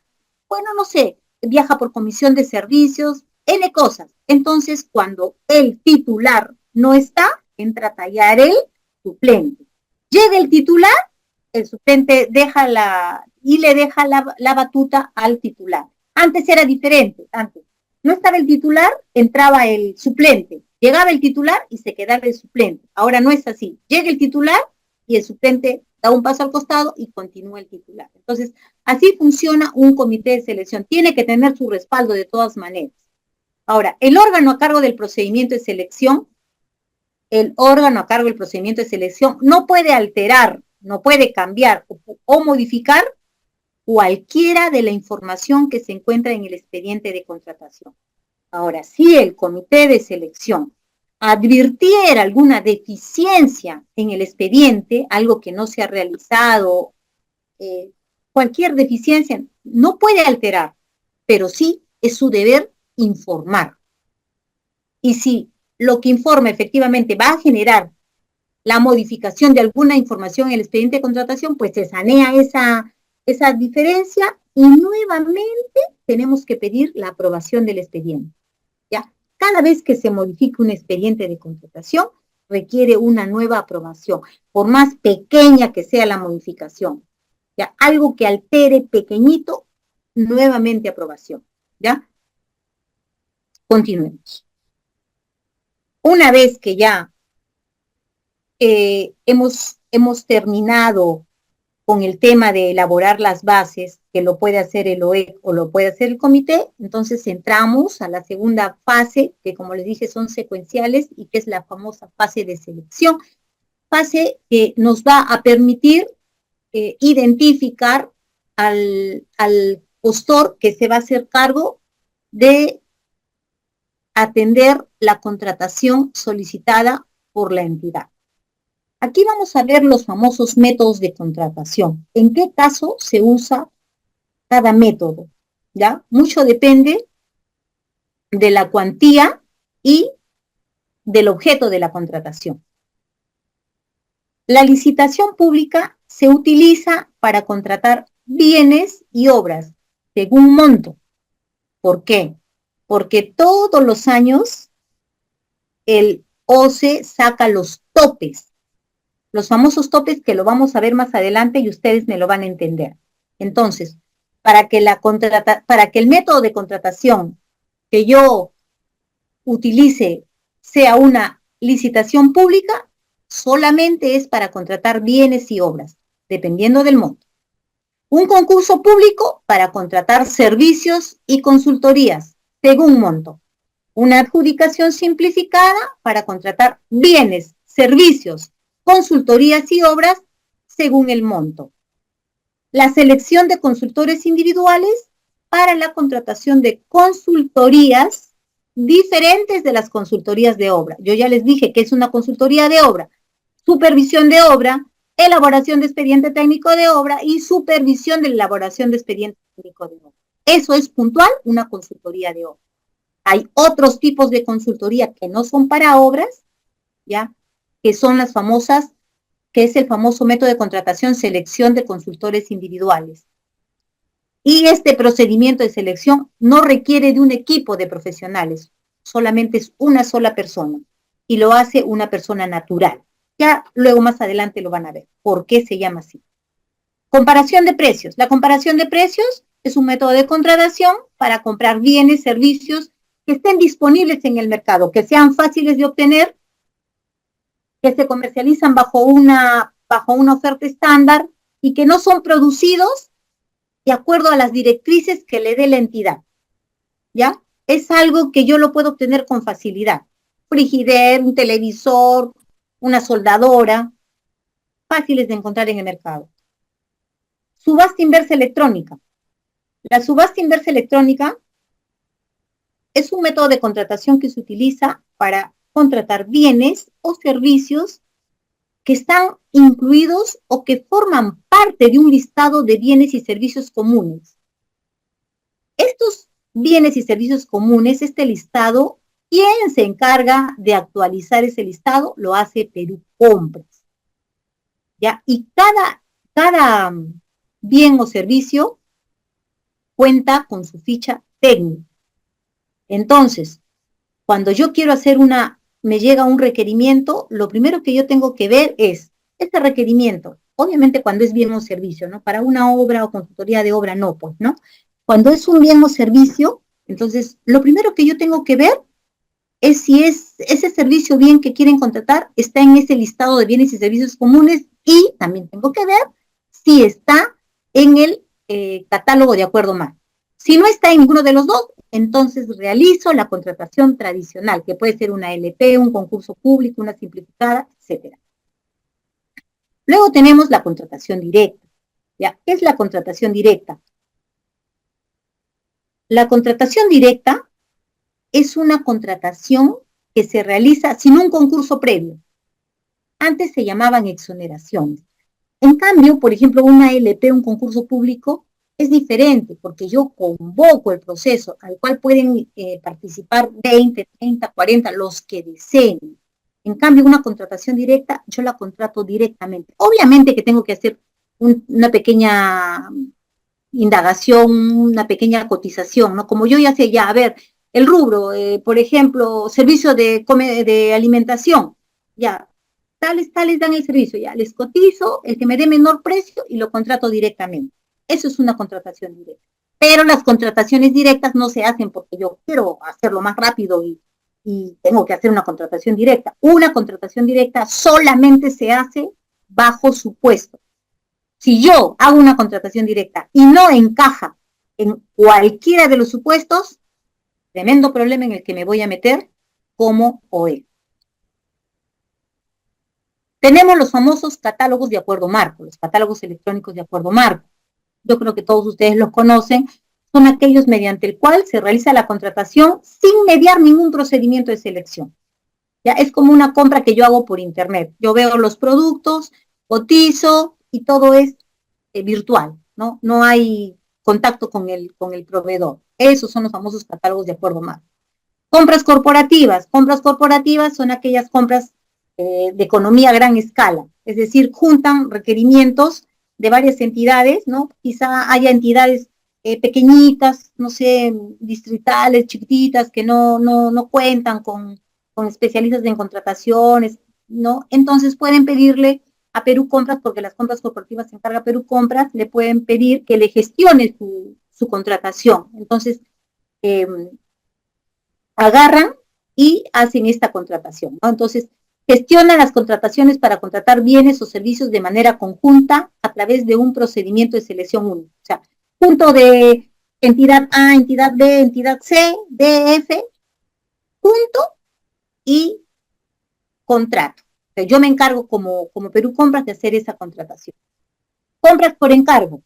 bueno, no sé, viaja por comisión de servicios, N cosas. Entonces, cuando el titular no está, entra a tallar el suplente. Llega el titular, el suplente le deja la batuta al titular. Antes era diferente, antes no estaba el titular, entraba el suplente, llegaba el titular y se quedaba el suplente. Ahora no es así, llega el titular y el suplente da un paso al costado y continúa el titular. Entonces, así funciona un comité de selección, tiene que tener su respaldo de todas maneras. Ahora, el órgano a cargo del procedimiento de selección, no puede alterar, no puede cambiar o modificar cualquiera de la información que se encuentra en el expediente de contratación. Ahora, si el comité de selección advirtiera alguna deficiencia en el expediente, algo que no se ha realizado, cualquier deficiencia, no puede alterar, pero sí es su deber informar. Y si lo que informa efectivamente va a generar la modificación de alguna información en el expediente de contratación, pues se sanea esa diferencia y nuevamente tenemos que pedir la aprobación del expediente. ¿Ya? Cada vez que se modifique un expediente de contratación, requiere una nueva aprobación, por más pequeña que sea la modificación. ¿Ya? Algo que altere pequeñito, nuevamente aprobación. ¿Ya? Continuemos. Una vez que ya hemos terminado con el tema de elaborar las bases, que lo puede hacer el OEC o lo puede hacer el comité, entonces entramos a la segunda fase, que como les dije son secuenciales y que es la famosa fase de selección, fase que nos va a permitir identificar al postor que se va a hacer cargo de atender la contratación solicitada por la entidad. Aquí vamos a ver los famosos métodos de contratación. ¿En qué caso se usa cada método? ¿Ya? Mucho depende de la cuantía y del objeto de la contratación. La licitación pública se utiliza para contratar bienes y obras según monto. ¿Por qué? Porque todos los años el OCE saca los topes, los famosos topes que lo vamos a ver más adelante y ustedes me lo van a entender. Entonces, para que el método de contratación que yo utilice sea una licitación pública, solamente es para contratar bienes y obras, dependiendo del monto. Un concurso público para contratar servicios y consultorías, según monto. Una adjudicación simplificada para contratar bienes, servicios, consultorías y obras según el monto. La selección de consultores individuales para la contratación de consultorías diferentes de las consultorías de obra. Yo ya les dije que es una consultoría de obra, supervisión de obra, elaboración de expediente técnico de obra y supervisión de la elaboración de expediente técnico de obra. Eso es puntual una consultoría de obra. Hay otros tipos de consultoría que no son para obras, ¿ya? Que son las famosas, que es el famoso método de contratación, selección de consultores individuales. Y este procedimiento de selección no requiere de un equipo de profesionales, solamente es una sola persona y lo hace una persona natural. Ya luego más adelante lo van a ver, por qué se llama así. Comparación de precios. La comparación de precios es un método de contratación para comprar bienes, servicios que estén disponibles en el mercado, que sean fáciles de obtener, que se comercializan bajo una oferta estándar y que no son producidos de acuerdo a las directrices que le dé la entidad. ¿Ya? Es algo que yo lo puedo obtener con facilidad. Frigider, un televisor, una soldadora, fáciles de encontrar en el mercado. Subasta inversa electrónica. La subasta inversa electrónica es un método de contratación que se utiliza para contratar bienes o servicios que están incluidos o que forman parte de un listado de bienes y servicios comunes. Estos bienes y servicios comunes, este listado, ¿quién se encarga de actualizar ese listado? Lo hace Perú Compras. ¿Ya? Y cada bien o servicio cuenta con su ficha técnica. Entonces, cuando yo quiero hacer me llega un requerimiento, lo primero que yo tengo que ver es este requerimiento. Obviamente cuando es bien o servicio, ¿no? Para una obra o consultoría de obra, no, pues, ¿no? Cuando es un bien o servicio, entonces, lo primero que yo tengo que ver es si ese servicio bien que quieren contratar está en ese listado de bienes y servicios comunes y también tengo que ver si está en el catálogo de acuerdo marco. Si no está en ninguno de los dos, entonces realizo la contratación tradicional, que puede ser una LP, un concurso público, una simplificada, etc. Luego tenemos la contratación directa. ¿Ya? ¿Qué es la contratación directa? La contratación directa es una contratación que se realiza sin un concurso previo. Antes se llamaban exoneraciones. En cambio, por ejemplo, una LP, un concurso público, es diferente, porque yo convoco el proceso al cual pueden participar 20, 30, 40, los que deseen. En cambio, una contratación directa, yo la contrato directamente. Obviamente que tengo que hacer una pequeña indagación, una pequeña cotización, ¿no? Como yo ya sé, ya, a ver, el rubro, por ejemplo, servicio de alimentación, ya, tales dan el servicio, ya, les cotizo, el que me dé menor precio y lo contrato directamente. Eso es una contratación directa. Pero las contrataciones directas no se hacen porque yo quiero hacerlo más rápido y tengo que hacer una contratación directa. Una contratación directa solamente se hace bajo supuesto. Si yo hago una contratación directa y no encaja en cualquiera de los supuestos, tremendo problema en el que me voy a meter como OE. Tenemos los famosos catálogos de acuerdo marco, los catálogos electrónicos de acuerdo marco. Yo creo que todos ustedes los conocen, son aquellos mediante el cual se realiza la contratación sin mediar ningún procedimiento de selección. Ya es como una compra que yo hago por internet. Yo veo los productos, cotizo y todo es virtual, ¿no? No hay contacto con el proveedor. Esos son los famosos catálogos de acuerdo marco. Compras corporativas. Compras corporativas son aquellas compras de economía a gran escala, es decir, juntan requerimientos de varias entidades, ¿no? Quizá haya entidades pequeñitas, no sé, distritales, chiquititas, que no cuentan con especialistas en contrataciones, ¿no? Entonces pueden pedirle a Perú Compras, porque las compras corporativas se encarga Perú Compras, le pueden pedir que le gestione su contratación. Entonces, agarran y hacen esta contratación, ¿no? Entonces, gestionan las contrataciones para contratar bienes o servicios de manera conjunta a través de un procedimiento de selección único. O sea, punto de entidad A, entidad B, entidad C, D, F, punto y contrato. O sea, yo me encargo como Perú Compras de hacer esa contratación. Compras por encargo.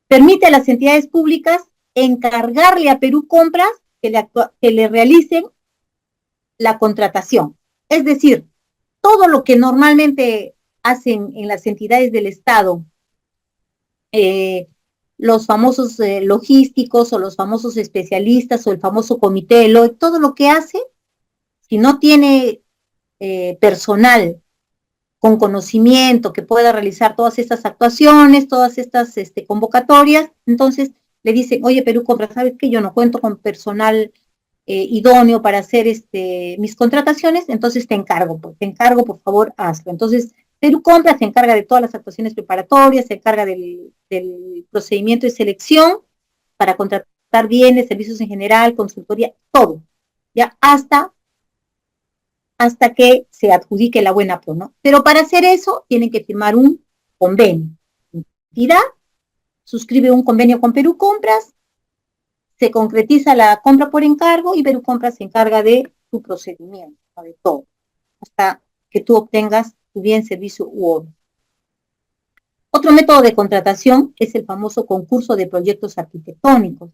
Permite a las entidades públicas encargarle a Perú Compras que le realicen la contratación. Es decir, todo lo que normalmente hacen en las entidades del Estado, los famosos logísticos o los famosos especialistas o el famoso comité, todo lo que hace, si no tiene personal con conocimiento que pueda realizar todas estas actuaciones, todas estas convocatorias, entonces le dicen, oye, Perú Compras, ¿sabes qué? Yo no cuento con personal idóneo para hacer mis contrataciones, entonces te encargo, por favor, hazlo. Entonces, Perú Compras se encarga de todas las actuaciones preparatorias, se encarga del procedimiento de selección para contratar bienes, servicios en general, consultoría, todo, ya hasta que se adjudique la buena pro, ¿no? Pero para hacer eso tienen que firmar un convenio. La entidad suscribe un convenio con Perú Compras, se concretiza la compra por encargo y Perú Compras se encarga de tu procedimiento, de todo, hasta que tú obtengas tu bien, servicio u obra. Otro método de contratación es el famoso concurso de proyectos arquitectónicos.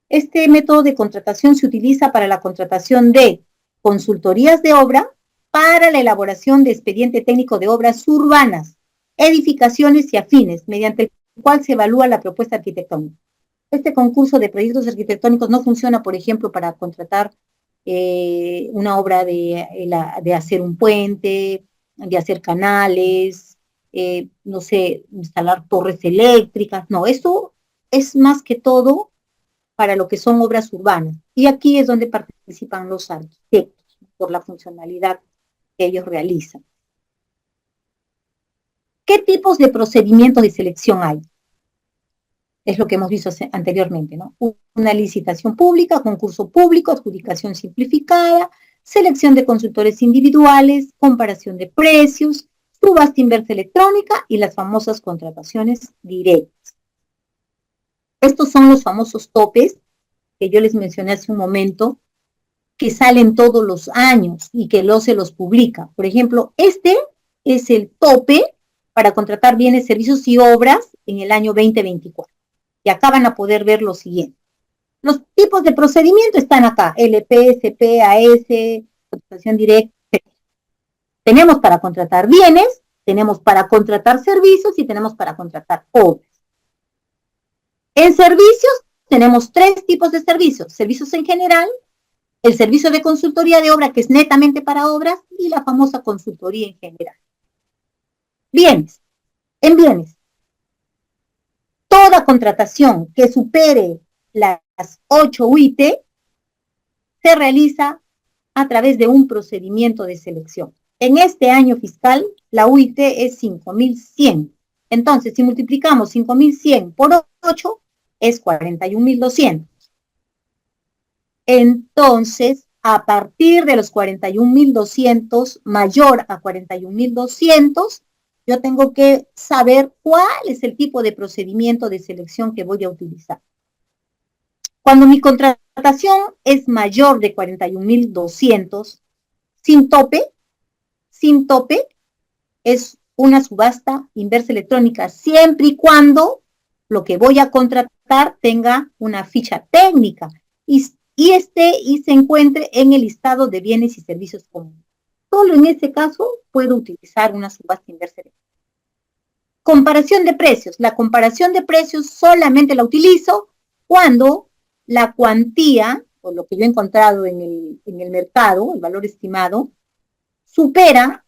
Este método de contratación se utiliza para la contratación de consultorías de obra para la elaboración de expediente técnico de obras urbanas, edificaciones y afines, mediante el cual se evalúa la propuesta arquitectónica. Este concurso de proyectos arquitectónicos no funciona, por ejemplo, para contratar una obra de hacer un puente, de hacer canales, no sé, instalar torres eléctricas. No, eso es más que todo para lo que son obras urbanas. Y aquí es donde participan los arquitectos, por la funcionalidad que ellos realizan. ¿Qué tipos de procedimientos de selección hay? Es lo que hemos visto anteriormente, ¿no? Una licitación pública, concurso público, adjudicación simplificada, selección de consultores individuales, comparación de precios, subasta inversa electrónica y las famosas contrataciones directas. Estos son los famosos topes que yo les mencioné hace un momento, que salen todos los años y que se los publica. Por ejemplo, este es el tope para contratar bienes, servicios y obras en el año 2024. Y acá van a poder ver lo siguiente. Los tipos de procedimiento están acá, LP, CP, AS, contratación directa. Tenemos para contratar bienes, tenemos para contratar servicios y tenemos para contratar obras. En servicios tenemos tres tipos de servicios. Servicios en general, el servicio de consultoría de obra, que es netamente para obras, y la famosa consultoría en general. Bienes. En bienes, toda contratación que supere las 8 UIT se realiza a través de un procedimiento de selección. En este año fiscal, la UIT es 5.100. Entonces, si multiplicamos 5.100 por 8, es 41.200. Entonces, a partir de los 41.200, mayor a 41.200, yo tengo que saber cuál es el tipo de procedimiento de selección que voy a utilizar. Cuando mi contratación es mayor de 41.200, sin tope, es una subasta inversa electrónica, siempre y cuando lo que voy a contratar tenga una ficha técnica y se encuentre en el listado de bienes y servicios comunes. Solo en ese caso puedo utilizar una subasta inversa electrónica. Comparación de precios. La comparación de precios solamente la utilizo cuando la cuantía, o lo que yo he encontrado en el mercado, el valor estimado, supera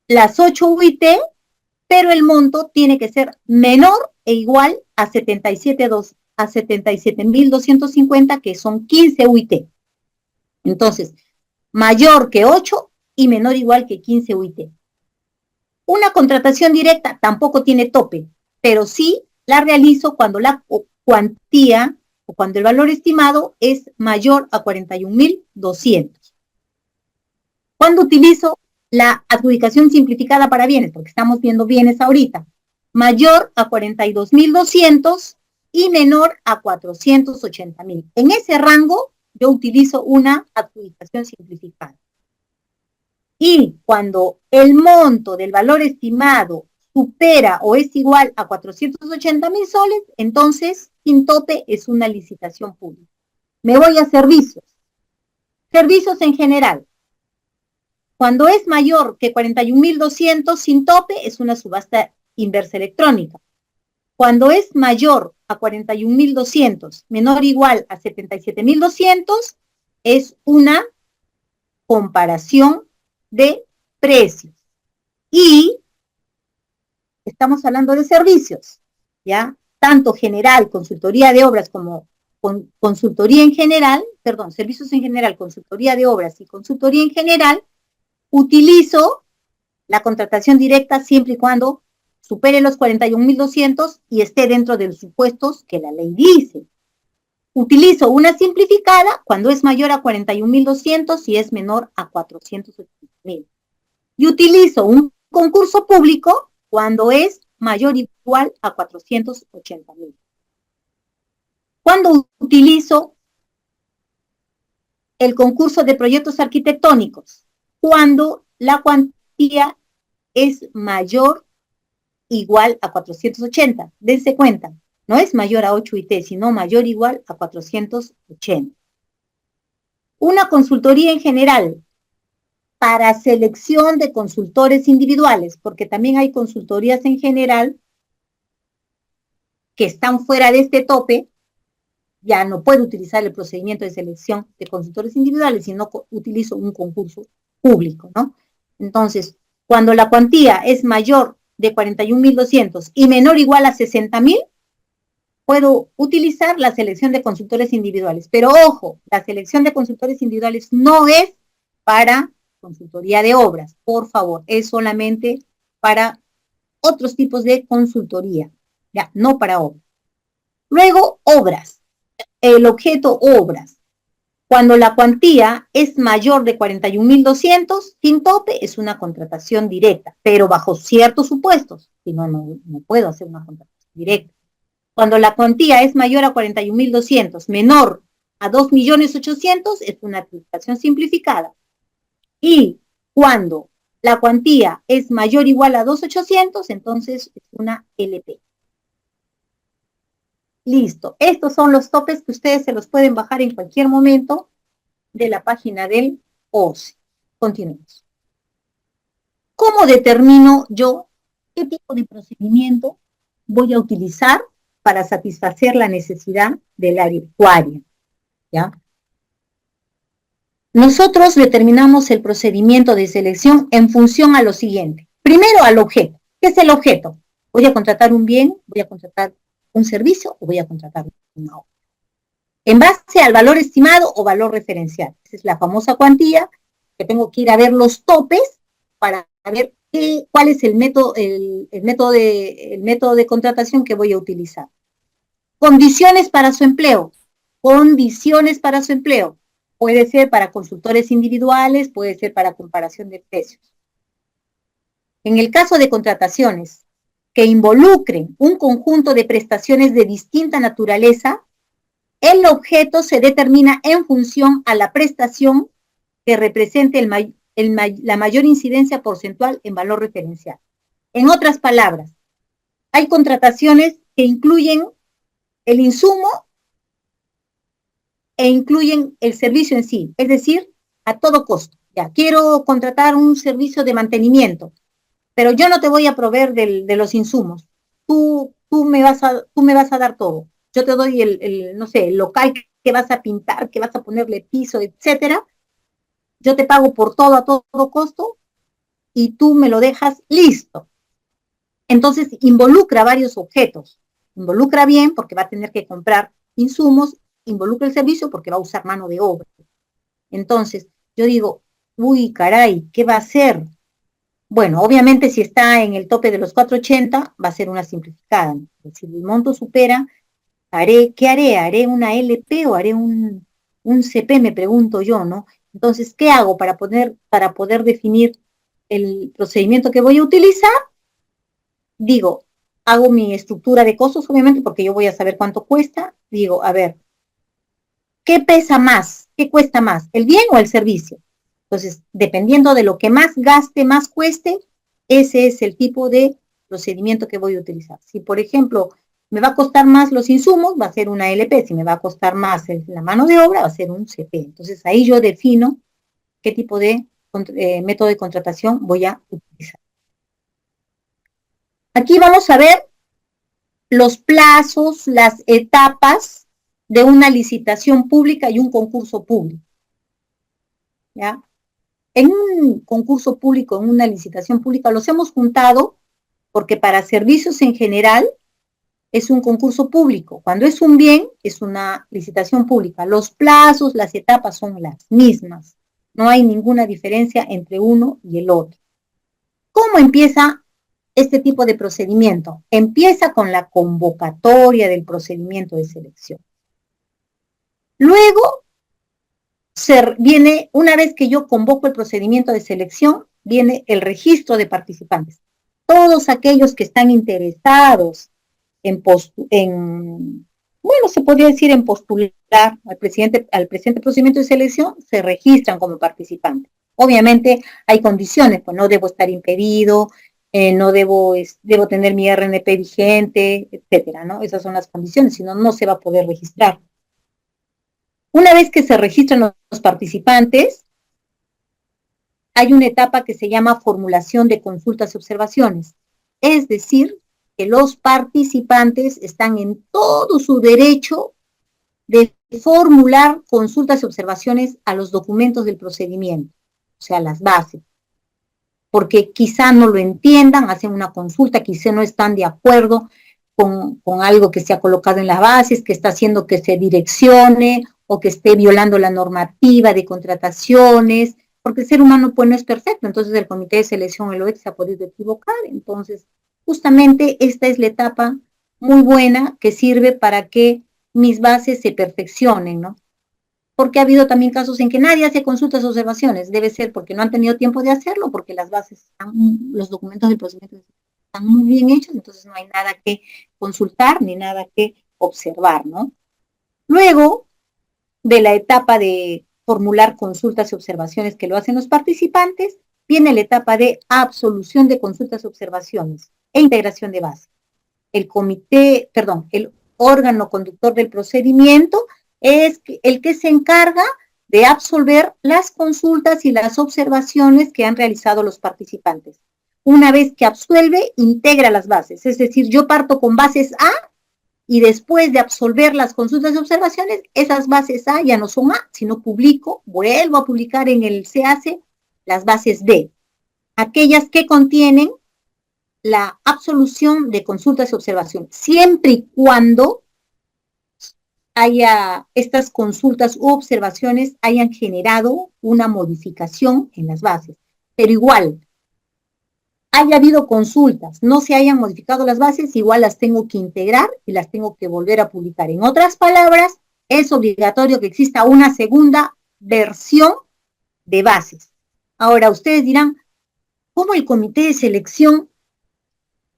las 8 UIT, pero el monto tiene que ser menor e igual a 77.250, que son 15 UIT. Entonces, mayor que 8 y menor o igual que 15 UIT. Una contratación directa tampoco tiene tope, pero sí la realizo cuando la cuantía o cuando el valor estimado es mayor a 41.200. Cuando utilizo la adjudicación simplificada para bienes, porque estamos viendo bienes ahorita, mayor a 42.200 y menor a 480.000. En ese rango yo utilizo una adjudicación simplificada. Y cuando el monto del valor estimado supera o es igual a 480.000 soles, entonces sin tope es una licitación pública. Me voy a servicios. Servicios en general. Cuando es mayor que 41.200 sin tope, es una subasta inversa electrónica. Cuando es mayor a 41.200, menor o igual a 77.200, es una comparación de precios. Y estamos hablando de servicios, ¿ya? Tanto general, consultoría de obras, como consultoría en general, perdón, servicios en general, consultoría de obras y consultoría en general, utilizo la contratación directa siempre y cuando supere los 41.200 y esté dentro de los supuestos que la ley dice. Utilizo una simplificada cuando es mayor a 41.200 y es menor a 480.000. Y utilizo un concurso público cuando es mayor o igual a 480.000. Cuando utilizo el concurso de proyectos arquitectónicos, cuando la cuantía es mayor o igual a 480. Dense cuenta, no es mayor a 8 IT, sino mayor o igual a 480. Una consultoría en general para selección de consultores individuales, porque también hay consultorías en general que están fuera de este tope, ya no puedo utilizar el procedimiento de selección de consultores individuales, sino utilizo un concurso público, ¿no? Entonces, cuando la cuantía es mayor de 41.200 y menor o igual a 60.000, puedo utilizar la selección de consultores individuales. Pero ojo, la selección de consultores individuales no es para consultoría de obras, por favor, es solamente para otros tipos de consultoría, ya, no para obras. Luego, obras. El objeto obras. Cuando la cuantía es mayor de 41.200, sin tope, es una contratación directa, pero bajo ciertos supuestos, si no, no puedo hacer una contratación directa. Cuando la cuantía es mayor a 41.200, menor a 2.800.000, es una adjudicación simplificada. Y cuando la cuantía es mayor o igual a 2.800, entonces es una LP. Listo. Estos son los topes que ustedes se los pueden bajar en cualquier momento de la página del OCE. Continuemos. ¿Cómo determino yo qué tipo de procedimiento voy a utilizar para satisfacer la necesidad del aeropuario? ¿Ya? Nosotros determinamos el procedimiento de selección en función a lo siguiente. Primero, al objeto. ¿Qué es el objeto? ¿Voy a contratar un bien? ¿Voy a contratar un servicio? ¿O voy a contratar una obra? En base al valor estimado o valor referencial. Esa es la famosa cuantía, que tengo que ir a ver los topes para ver cuál es el método de contratación que voy a utilizar. Condiciones para su empleo. Condiciones para su empleo. Puede ser para consultores individuales, puede ser para comparación de precios. En el caso de contrataciones que involucren un conjunto de prestaciones de distinta naturaleza, el objeto se determina en función a la prestación que represente la mayor incidencia porcentual en valor referencial. En otras palabras, hay contrataciones que incluyen el insumo e incluyen el servicio en sí, es decir, a todo costo. Ya, quiero contratar un servicio de mantenimiento, pero yo no te voy a proveer de los insumos. Tú me vas a dar todo. Yo te doy no sé, el local que vas a pintar, que vas a ponerle piso, etcétera. Yo te pago por todo a todo costo y tú me lo dejas listo. Entonces involucra varios objetos. Involucra bien porque va a tener que comprar insumos, involucra el servicio porque va a usar mano de obra. Entonces, yo digo, uy, caray, ¿qué va a hacer? Bueno, obviamente si está en el tope de los 480, va a ser una simplificada. Si el monto supera, ¿qué haré? ¿Haré una LP o haré un CP? Me pregunto yo, ¿no? Entonces, ¿qué hago para poder definir el procedimiento que voy a utilizar? Digo, hago mi estructura de costos, obviamente, porque yo voy a saber cuánto cuesta. Digo, a ver, ¿qué pesa más? ¿Qué cuesta más? ¿El bien o el servicio? Entonces, dependiendo de lo que más gaste, más cueste, ese es el tipo de procedimiento que voy a utilizar. Si, por ejemplo, me va a costar más los insumos, va a ser una LP. Si me va a costar más la mano de obra, va a ser un CP. Entonces, ahí yo defino qué tipo de método de contratación voy a utilizar. Aquí vamos a ver los plazos, las etapas de una licitación pública y un concurso público. ¿Ya? En un concurso público, en una licitación pública, los hemos juntado porque para servicios en general es un concurso público. Cuando es un bien, es una licitación pública. Los plazos, las etapas son las mismas. No hay ninguna diferencia entre uno y el otro. ¿Cómo empieza este tipo de procedimiento? Empieza con la convocatoria del procedimiento de selección. Luego viene, una vez que yo convoco el procedimiento de selección, viene el registro de participantes. Todos aquellos que están interesados bueno, se podría decir en postular al presente procedimiento de selección, se registran como participantes. Obviamente hay condiciones, pues no debo estar impedido, no debo tener mi RNP vigente, etcétera, ¿no? Esas son las condiciones, si no, no se va a poder registrar. Una vez que se registran los participantes, hay una etapa que se llama formulación de consultas y observaciones. Es decir, que los participantes están en todo su derecho de formular consultas y observaciones a los documentos del procedimiento, o sea, las bases. Porque quizá no lo entiendan, hacen una consulta, quizá no están de acuerdo con algo que se ha colocado en las bases, que está haciendo que se direccione o que esté violando la normativa de contrataciones, porque el ser humano pues no es perfecto, entonces el comité de selección, el OET, se ha podido equivocar. Entonces, justamente esta es la etapa muy buena que sirve para que mis bases se perfeccionen, ¿no? Porque ha habido también casos en que nadie hace consultas o observaciones, debe ser porque no han tenido tiempo de hacerlo, porque las bases, los documentos del procedimiento están muy bien hechos, entonces no hay nada que consultar ni nada que observar, ¿no? Luego de la etapa de formular consultas y observaciones que lo hacen los participantes, viene la etapa de absolución de consultas y observaciones e integración de base. El órgano conductor del procedimiento es el que se encarga de absolver las consultas y las observaciones que han realizado los participantes. Una vez que absuelve, integra las bases. Es decir, yo parto con bases A y después de absolver las consultas y observaciones, esas bases A ya no son A, sino publico, vuelvo a publicar en el CAC las bases B, aquellas que contienen la absolución de consultas y observaciones, siempre y cuando haya estas consultas u observaciones hayan generado una modificación en las bases. Pero igual, haya habido consultas, no se hayan modificado las bases, igual las tengo que integrar y las tengo que volver a publicar. En otras palabras, es obligatorio que exista una segunda versión de bases. Ahora, ustedes dirán, ¿cómo el comité de selección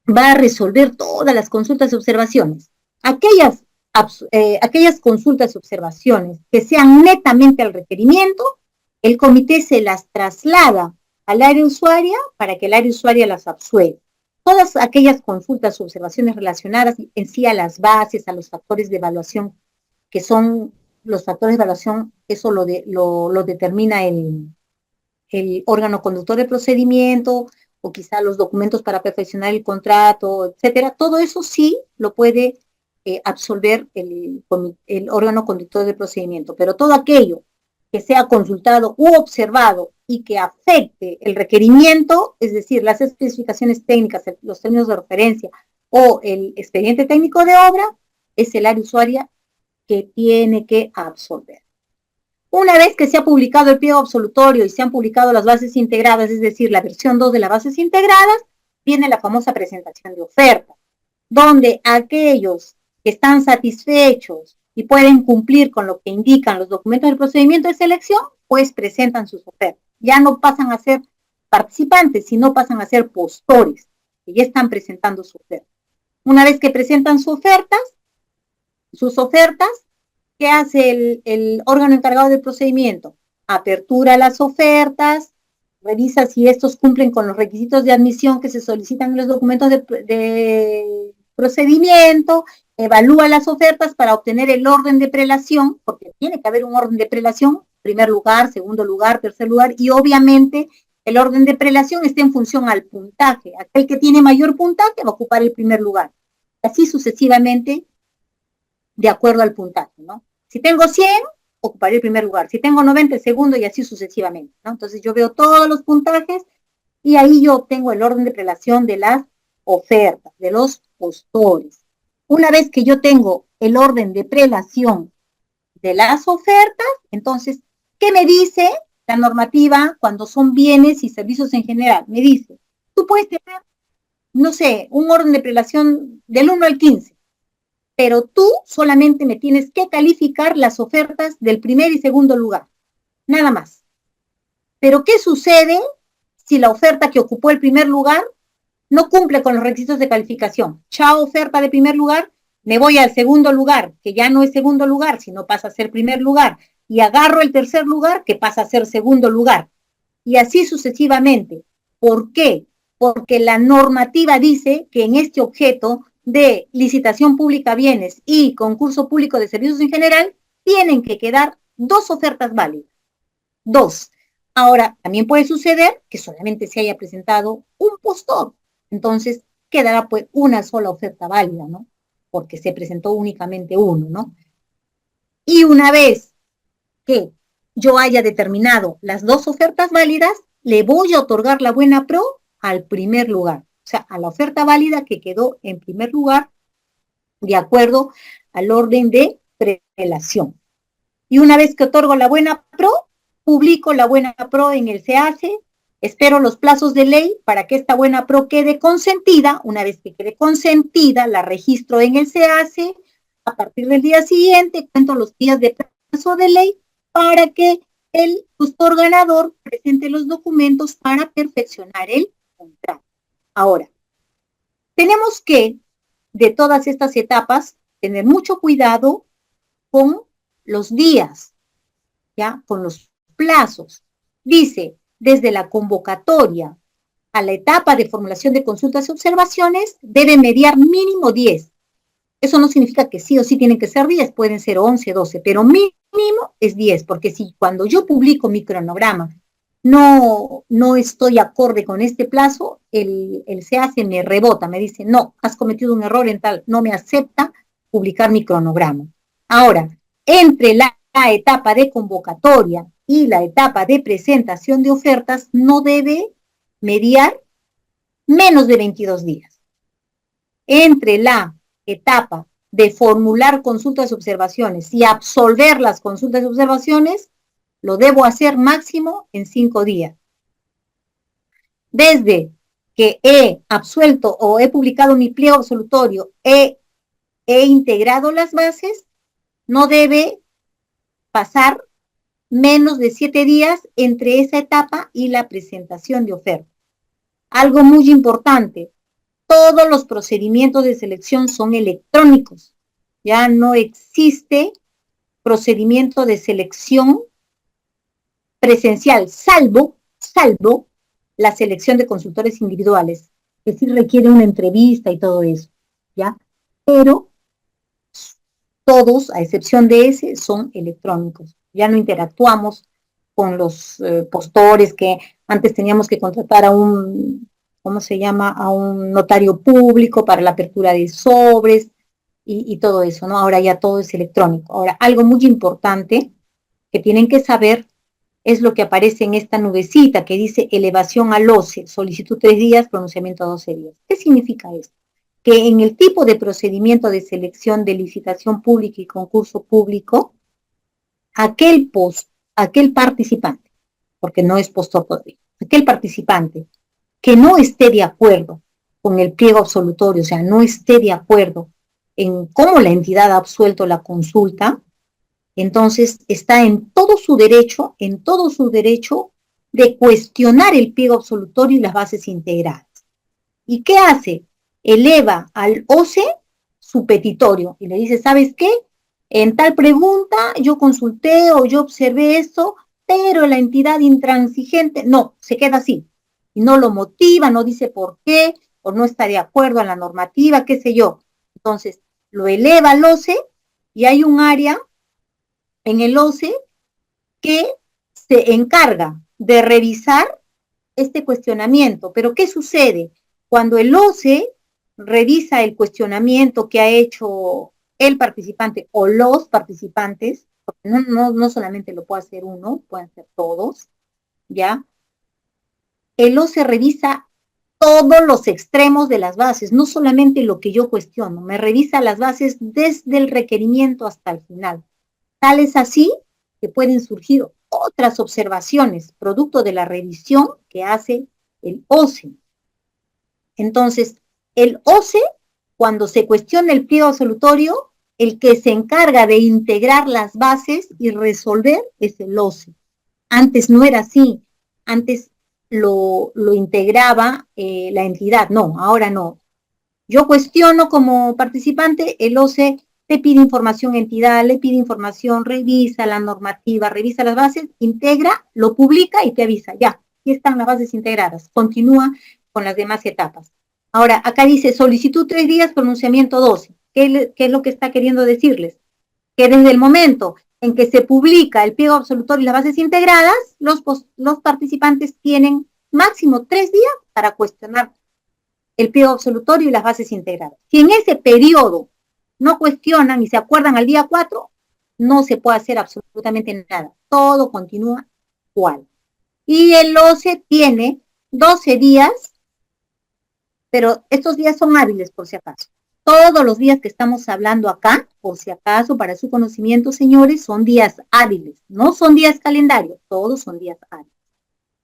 va a resolver todas las consultas y observaciones? Aquellas consultas y observaciones que sean netamente al requerimiento, el comité se las traslada al área usuaria para que el área usuaria las absuelva. Todas aquellas consultas o observaciones relacionadas en sí a las bases, a los factores de evaluación, que son los factores de evaluación, eso lo determina el órgano conductor de procedimiento, o quizá los documentos para perfeccionar el contrato, etcétera. Todo eso sí lo puede absolver el órgano conductor de procedimiento, pero todo aquello que sea consultado u observado y que afecte el requerimiento, es decir, las especificaciones técnicas, los términos de referencia o el expediente técnico de obra, es el área usuaria que tiene que absolver. Una vez que se ha publicado el pliego absolutorio y se han publicado las bases integradas, es decir, la versión 2 de las bases integradas, viene la famosa presentación de oferta, donde aquellos que están satisfechos y pueden cumplir con lo que indican los documentos del procedimiento de selección, pues presentan sus ofertas. Ya no pasan a ser participantes, sino pasan a ser postores, que ya están presentando su oferta. Una vez que presentan sus ofertas, ¿qué hace el órgano encargado del procedimiento? Apertura las ofertas, revisa si estos cumplen con los requisitos de admisión que se solicitan en los documentos de procedimiento, evalúa las ofertas para obtener el orden de prelación, porque tiene que haber un orden de prelación, primer lugar, segundo lugar, tercer lugar, y obviamente el orden de prelación está en función al puntaje. Aquel que tiene mayor puntaje va a ocupar el primer lugar. Así sucesivamente, de acuerdo al puntaje, ¿no? Si tengo 100, ocuparé el primer lugar. Si tengo 90, el segundo, y así sucesivamente, ¿no? Entonces yo veo todos los puntajes y ahí yo obtengo el orden de prelación de las ofertas, de los postores. Una vez que yo tengo el orden de prelación de las ofertas, entonces, ¿qué me dice la normativa cuando son bienes y servicios en general? Me dice, tú puedes tener, no sé, un orden de prelación del 1 al 15, pero tú solamente me tienes que calificar las ofertas del primer y segundo lugar, nada más. Pero ¿qué sucede si la oferta que ocupó el primer lugar no cumple con los requisitos de calificación? Chao, oferta de primer lugar, me voy al segundo lugar, que ya no es segundo lugar, sino pasa a ser primer lugar, y agarro el tercer lugar, que pasa a ser segundo lugar, y así sucesivamente. ¿Por qué? Porque la normativa dice que en este objeto de licitación pública bienes y concurso público de servicios en general, tienen que quedar 2 ofertas válidas. 2. Ahora, también puede suceder que solamente se haya presentado un postor. Entonces, quedará pues una sola oferta válida, ¿no? Porque se presentó únicamente uno, ¿no? Y una vez que yo haya determinado las 2 ofertas válidas, le voy a otorgar la buena pro al primer lugar. O sea, a la oferta válida que quedó en primer lugar de acuerdo al orden de prelación. Y una vez que otorgo la buena pro, publico la buena pro en el CAC, espero los plazos de ley para que esta buena pro quede consentida. Una vez que quede consentida, la registro en el CAC. A partir del día siguiente, cuento los días de plazo de ley para que el custodio ganador presente los documentos para perfeccionar el contrato. Ahora, tenemos que, de todas estas etapas, tener mucho cuidado con los días, ¿ya? Con los plazos. Dice, desde la convocatoria a la etapa de formulación de consultas y observaciones, debe mediar mínimo 10. Eso no significa que sí o sí tienen que ser 10, pueden ser 11, 12, pero mínimo mínimo es 10, porque si cuando yo publico mi cronograma no estoy acorde con este plazo, el SEACE me rebota, me dice, no, has cometido un error en tal, no me acepta publicar mi cronograma. Ahora, entre la etapa de convocatoria y la etapa de presentación de ofertas, no debe mediar menos de 22 días. Entre la etapa de formular consultas y observaciones y absolver las consultas y observaciones, lo debo hacer máximo en 5 días. Desde que he absuelto o he publicado mi pliego absolutorio, he integrado las bases, no debe pasar menos de 7 días entre esa etapa y la presentación de oferta. Algo muy importante, todos los procedimientos de selección son electrónicos. Ya no existe procedimiento de selección presencial, salvo la selección de consultores individuales, que sí requiere una entrevista y todo eso, ¿ya? Pero todos, a excepción de ese, son electrónicos. Ya no interactuamos con los postores que antes teníamos que contratar a un, ¿cómo se llama? A un notario público para la apertura de sobres y todo eso, ¿no? Ahora ya todo es electrónico. Ahora, algo muy importante que tienen que saber es lo que aparece en esta nubecita que dice elevación al OCE, solicitud 3 días, pronunciamiento 12 días. ¿Qué significa esto? Que en el tipo de procedimiento de selección de licitación pública y concurso público, aquel participante, porque no es postor todavía, aquel participante que no esté de acuerdo con el pliego absolutorio, o sea, no esté de acuerdo en cómo la entidad ha absuelto la consulta, entonces está en todo su derecho de cuestionar el pliego absolutorio y las bases integradas. ¿Y qué hace? Eleva al OCE su petitorio y le dice, ¿sabes qué? En tal pregunta yo consulté o yo observé esto, pero la entidad intransigente, no, se queda así. Y no lo motiva, no dice por qué, o no está de acuerdo en la normativa, qué sé yo. Entonces, lo eleva al OCE y hay un área en el OCE que se encarga de revisar este cuestionamiento. Pero ¿qué sucede? Cuando el OCE revisa el cuestionamiento que ha hecho el participante o los participantes, porque no solamente lo puede hacer uno, pueden ser todos, ¿ya? El OCE revisa todos los extremos de las bases, no solamente lo que yo cuestiono, me revisa las bases desde el requerimiento hasta el final. Tal es así que pueden surgir otras observaciones producto de la revisión que hace el OCE. Entonces, el OCE, cuando se cuestiona el pliego absolutorio, el que se encarga de integrar las bases y resolver es el OCE. Antes no era así, antes lo integraba la entidad, no, ahora no. Yo cuestiono como participante, el OCE te pide información entidad, le pide información, revisa la normativa, revisa las bases, integra, lo publica y te avisa, ya, aquí están las bases integradas, continúa con las demás etapas. Ahora, acá dice solicitud 3 días, pronunciamiento 12. ¿Qué es lo que está queriendo decirles? Que desde el momento en que se publica el pliego absolutorio y las bases integradas, los participantes tienen máximo 3 días para cuestionar el pliego absolutorio y las bases integradas. Si en ese periodo no cuestionan y se acuerdan al día 4, no se puede hacer absolutamente nada. Todo continúa igual. Y el OCE tiene 12 días, pero estos días son hábiles por si acaso. Todos los días que estamos hablando acá, por si acaso, para su conocimiento, señores, son días hábiles, no son días calendarios, todos son días hábiles.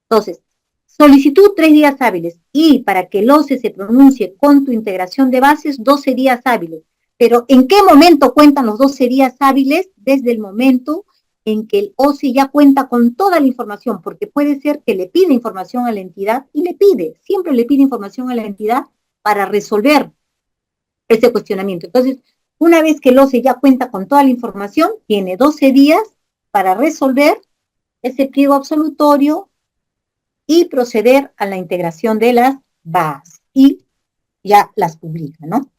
Entonces, solicitud 3 días hábiles y para que el OCE se pronuncie con tu integración de bases, 12 días hábiles. Pero ¿en qué momento cuentan los 12 días hábiles? Desde el momento en que el OCE ya cuenta con toda la información, porque puede ser que le pida información a la entidad y siempre le pide información a la entidad para resolver ese cuestionamiento. Entonces, una vez que el OCE ya cuenta con toda la información, tiene 12 días para resolver ese pliego absolutorio y proceder a la integración de las bases y ya las publica, ¿no?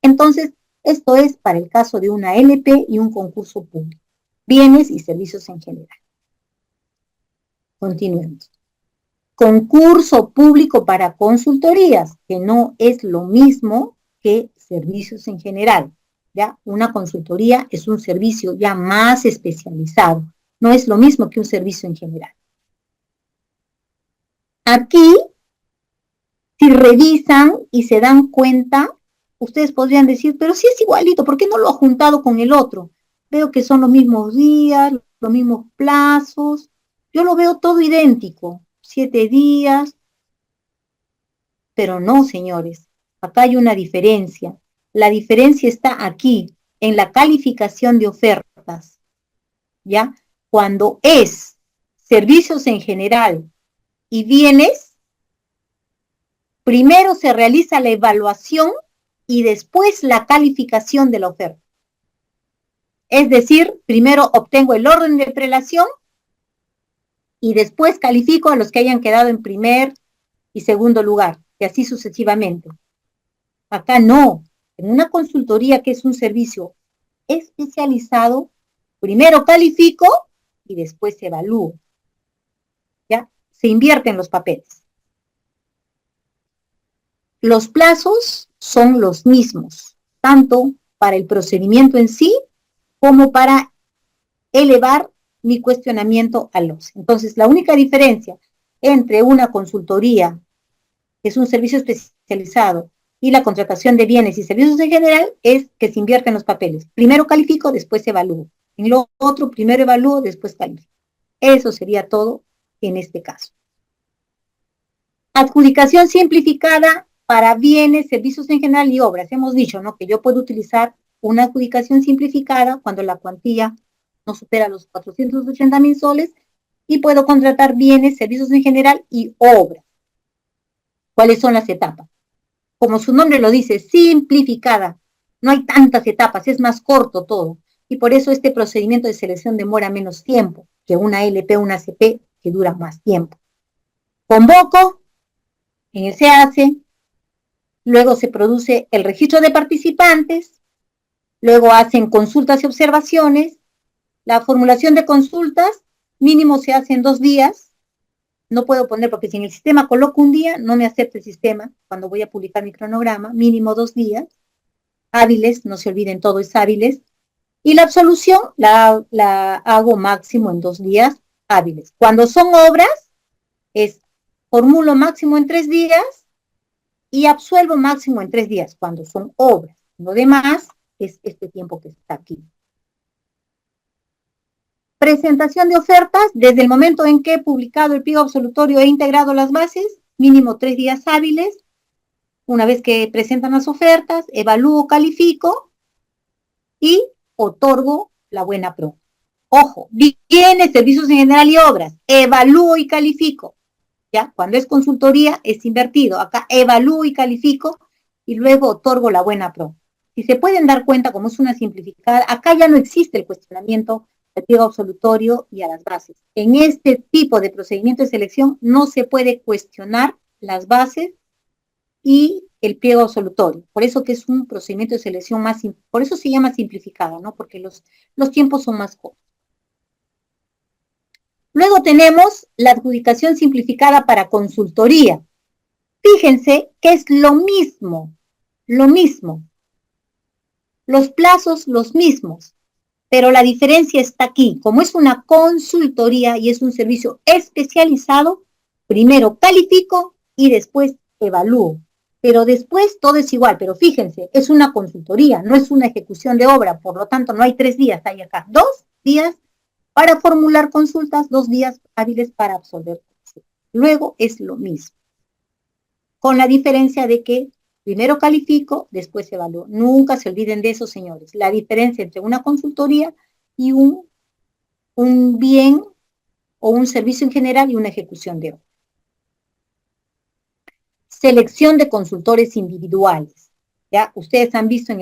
Entonces, esto es para el caso de una LP y un concurso público. bienes y servicios en general. Continuemos. Concurso público para consultorías, que no es lo mismo que servicios en general. ¿Ya? Una consultoría es un servicio ya más especializado, no es lo mismo que un servicio en general. Aquí, si revisan y se dan cuenta, ustedes podrían decir, pero si es igualito, ¿por qué no lo ha juntado con el otro? Veo que son los mismos días, los mismos plazos, yo lo veo todo idéntico, 7 días, pero no, señores, acá hay una diferencia. La diferencia está aquí, en la calificación de ofertas, ¿ya? Cuando es servicios en general y bienes, primero se realiza la evaluación y después la calificación de la oferta. Es decir, primero obtengo el orden de prelación y después califico a los que hayan quedado en primer y segundo lugar, y así sucesivamente. Acá no. En una consultoría que es un servicio especializado, primero califico y después evalúo. ¿Ya? Se invierten los papeles. Los plazos son los mismos, tanto para el procedimiento en sí como para elevar mi cuestionamiento a los. Entonces, la única diferencia entre una consultoría, que es un servicio especializado, y la contratación de bienes y servicios en general es que se invierten los papeles. Primero califico, después evalúo. En lo otro, primero evalúo, después califico. Eso sería todo en este caso. Adjudicación simplificada para bienes, servicios en general y obras. Hemos dicho, ¿no?, que yo puedo utilizar una adjudicación simplificada cuando la cuantía no supera los 480.000 soles y puedo contratar bienes, servicios en general y obras. ¿Cuáles son las etapas? Como su nombre lo dice, simplificada. No hay tantas etapas, es más corto todo. Y por eso este procedimiento de selección demora menos tiempo que una LP o una CP que dura más tiempo. Convoco, en el SEACE, luego se produce el registro de participantes, luego hacen consultas y observaciones, la formulación de consultas mínimo se hace en 2 días, no puedo poner, porque si en el sistema coloco un día, no me acepta el sistema cuando voy a publicar mi cronograma, mínimo 2 días, hábiles, no se olviden, todo es hábiles, y la absolución la hago máximo en 2 días hábiles. Cuando son obras, formulo máximo en 3 días y absuelvo máximo en 3 días, cuando son obras. Lo demás es este tiempo que está aquí. Presentación de ofertas, desde el momento en que he publicado el pliego absolutorio e integrado las bases, mínimo 3 días hábiles. Una vez que presentan las ofertas, evalúo, califico y otorgo la buena pro. Ojo, bienes, servicios en general y obras, evalúo y califico. ¿Ya? Cuando es consultoría es invertido. Acá evalúo y califico y luego otorgo la buena pro. Si se pueden dar cuenta, como es una simplificada, acá ya no existe el cuestionamiento del pliego absolutorio y a las bases. En este tipo de procedimiento de selección no se puede cuestionar las bases y el pliego absolutorio. Por eso que es un procedimiento de selección más, por eso se llama simplificado, ¿no? Porque los tiempos son más cortos. Luego tenemos la adjudicación simplificada para consultoría. Fíjense que es lo mismo. Los plazos los mismos, pero la diferencia está aquí. Como es una consultoría y es un servicio especializado, primero califico y después evalúo. Pero después todo es igual, pero fíjense, es una consultoría, no es una ejecución de obra, por lo tanto no hay 3 días, hay acá 2 días para formular consultas, 2 días hábiles para absolver. Luego es lo mismo, con la diferencia de que primero califico, después evalúo. Nunca se olviden de eso, señores. La diferencia entre una consultoría y un bien o un servicio en general y una ejecución de obra. Selección de consultores individuales. ¿Ya? Ustedes han visto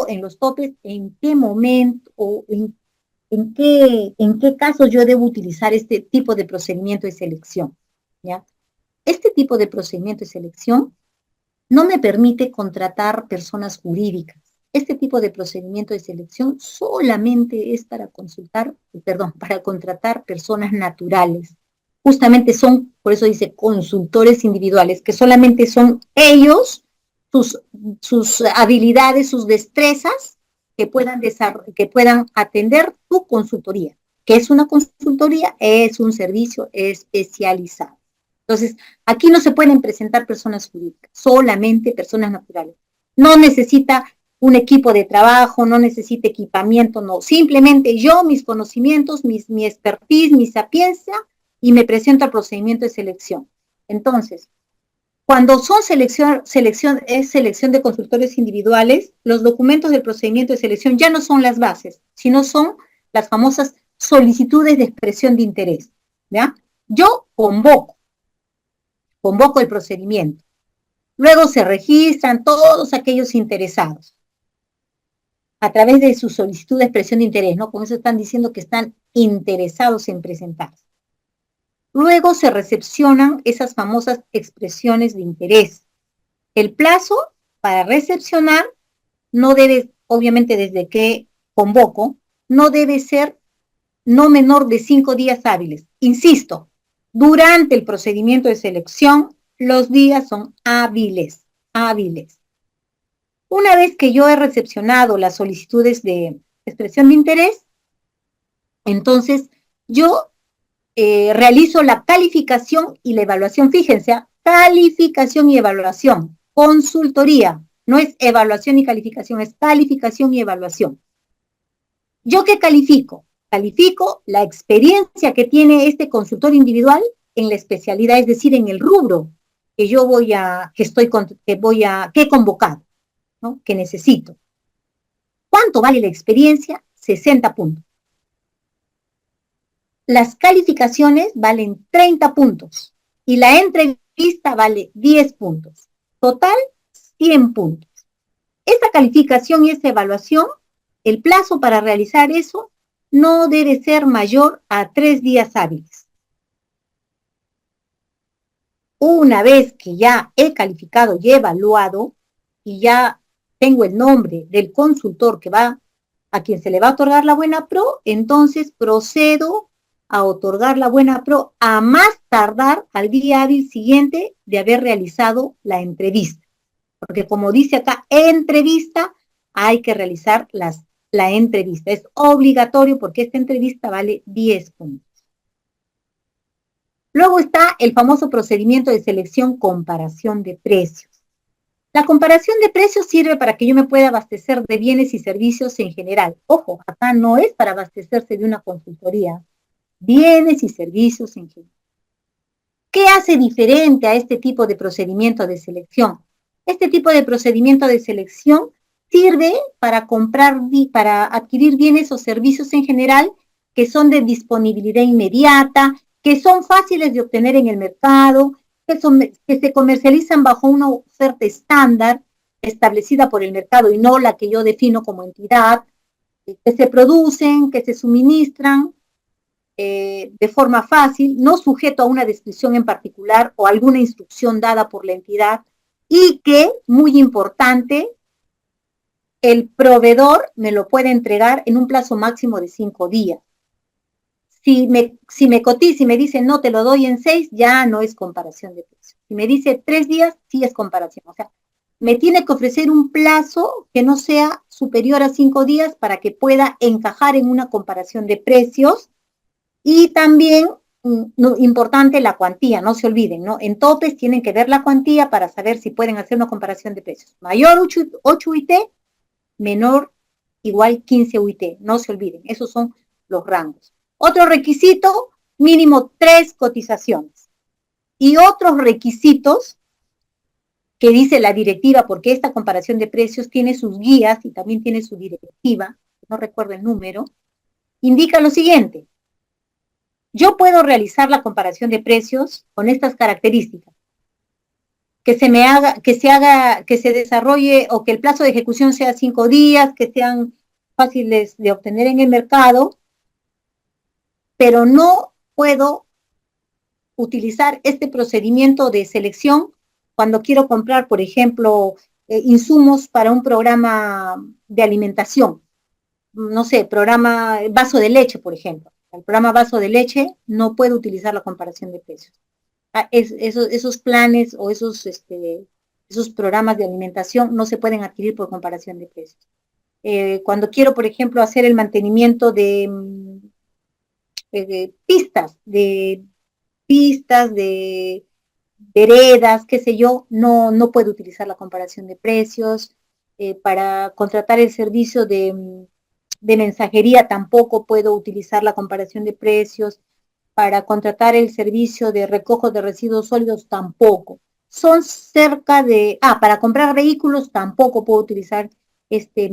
en los topes en qué momento o en qué casos yo debo utilizar este tipo de procedimiento de selección. ¿Ya? Este tipo de procedimiento de selección no me permite contratar personas jurídicas. Este tipo de procedimiento de selección solamente es para para contratar personas naturales. Justamente son, por eso dice, consultores individuales, que solamente son ellos, sus, sus habilidades, sus destrezas, que puedan atender tu consultoría. ¿Qué es una consultoría? Es un servicio especializado. Entonces, aquí no se pueden presentar personas jurídicas, solamente personas naturales. No necesita un equipo de trabajo, no necesita equipamiento, no. Simplemente yo, mis conocimientos, mi expertise, mi sapiencia, y me presento al procedimiento de selección. Entonces, cuando son selección de consultores individuales, los documentos del procedimiento de selección ya no son las bases, sino son las famosas solicitudes de expresión de interés. ¿Ya? Yo convoco el procedimiento. Luego se registran todos aquellos interesados a través de su solicitud de expresión de interés, ¿no? Con eso están diciendo que están interesados en presentarse. Luego se recepcionan esas famosas expresiones de interés. El plazo para recepcionar no debe, obviamente desde que convoco, no debe ser no menor de 5 días hábiles. Insisto, durante el procedimiento de selección, los días son hábiles. Una vez que yo he recepcionado las solicitudes de expresión de interés, entonces yo realizo la calificación y la evaluación. Fíjense, calificación y evaluación, consultoría, no es evaluación y calificación, es calificación y evaluación. ¿Yo qué califico? Califico la experiencia que tiene este consultor individual en la especialidad, es decir, en el rubro que yo que he convocado, ¿no? Que necesito. ¿Cuánto vale la experiencia? 60 puntos. Las calificaciones valen 30 puntos y la entrevista vale 10 puntos. Total, 100 puntos. Esta calificación y esta evaluación, el plazo para realizar eso no debe ser mayor a 3 días hábiles. Una vez que ya he calificado y evaluado y ya tengo el nombre del consultor a quien se le va a otorgar la buena pro, entonces procedo a otorgar la buena pro a más tardar al día hábil siguiente de haber realizado la entrevista. Porque como dice acá, entrevista, hay que realizar la entrevista. Es obligatorio porque esta entrevista vale 10 puntos. Luego está el famoso procedimiento de selección comparación de precios. La comparación de precios sirve para que yo me pueda abastecer de bienes y servicios en general. Ojo, acá no es para abastecerse de una consultoría. Bienes y servicios en general. ¿Qué hace diferente a este tipo de procedimiento de selección? Este tipo de procedimiento de selección sirve para para adquirir bienes o servicios en general que son de disponibilidad inmediata, que son fáciles de obtener en el mercado, que se comercializan bajo una oferta estándar establecida por el mercado y no la que yo defino como entidad, que se producen, que se suministran de forma fácil, no sujeto a una descripción en particular o alguna instrucción dada por la entidad y que, muy importante, el proveedor me lo puede entregar en un plazo máximo de 5 días. Si me cotiza y me dice no, te lo doy en 6, ya no es comparación de precios. Si me dice 3 días, sí es comparación. O sea, me tiene que ofrecer un plazo que no sea superior a 5 días para que pueda encajar en una comparación de precios. Y también, importante, la cuantía, no se olviden, ¿no? En topes tienen que ver la cuantía para saber si pueden hacer una comparación de precios. Mayor 8 UIT, menor igual 15 UIT, no se olviden, esos son los rangos. Otro requisito, mínimo 3 cotizaciones. Y otros requisitos que dice la directiva, porque esta comparación de precios tiene sus guías y también tiene su directiva, no recuerdo el número, indica lo siguiente. Yo puedo realizar la comparación de precios con estas características. Que se desarrolle o que el plazo de ejecución sea 5 días, que sean fáciles de obtener en el mercado, pero no puedo utilizar este procedimiento de selección cuando quiero comprar, por ejemplo, insumos para un programa de alimentación, no sé, programa vaso de leche, por ejemplo. El programa vaso de leche no puede utilizar la comparación de precios. Esos planes o esos programas de alimentación no se pueden adquirir por comparación de precios. Cuando quiero, por ejemplo, hacer el mantenimiento de veredas, qué sé yo, no puedo utilizar la comparación de precios. Para contratar el servicio de mensajería tampoco puedo utilizar la comparación de precios. Para contratar el servicio de recojo de residuos sólidos tampoco. Son para comprar vehículos tampoco puedo utilizar este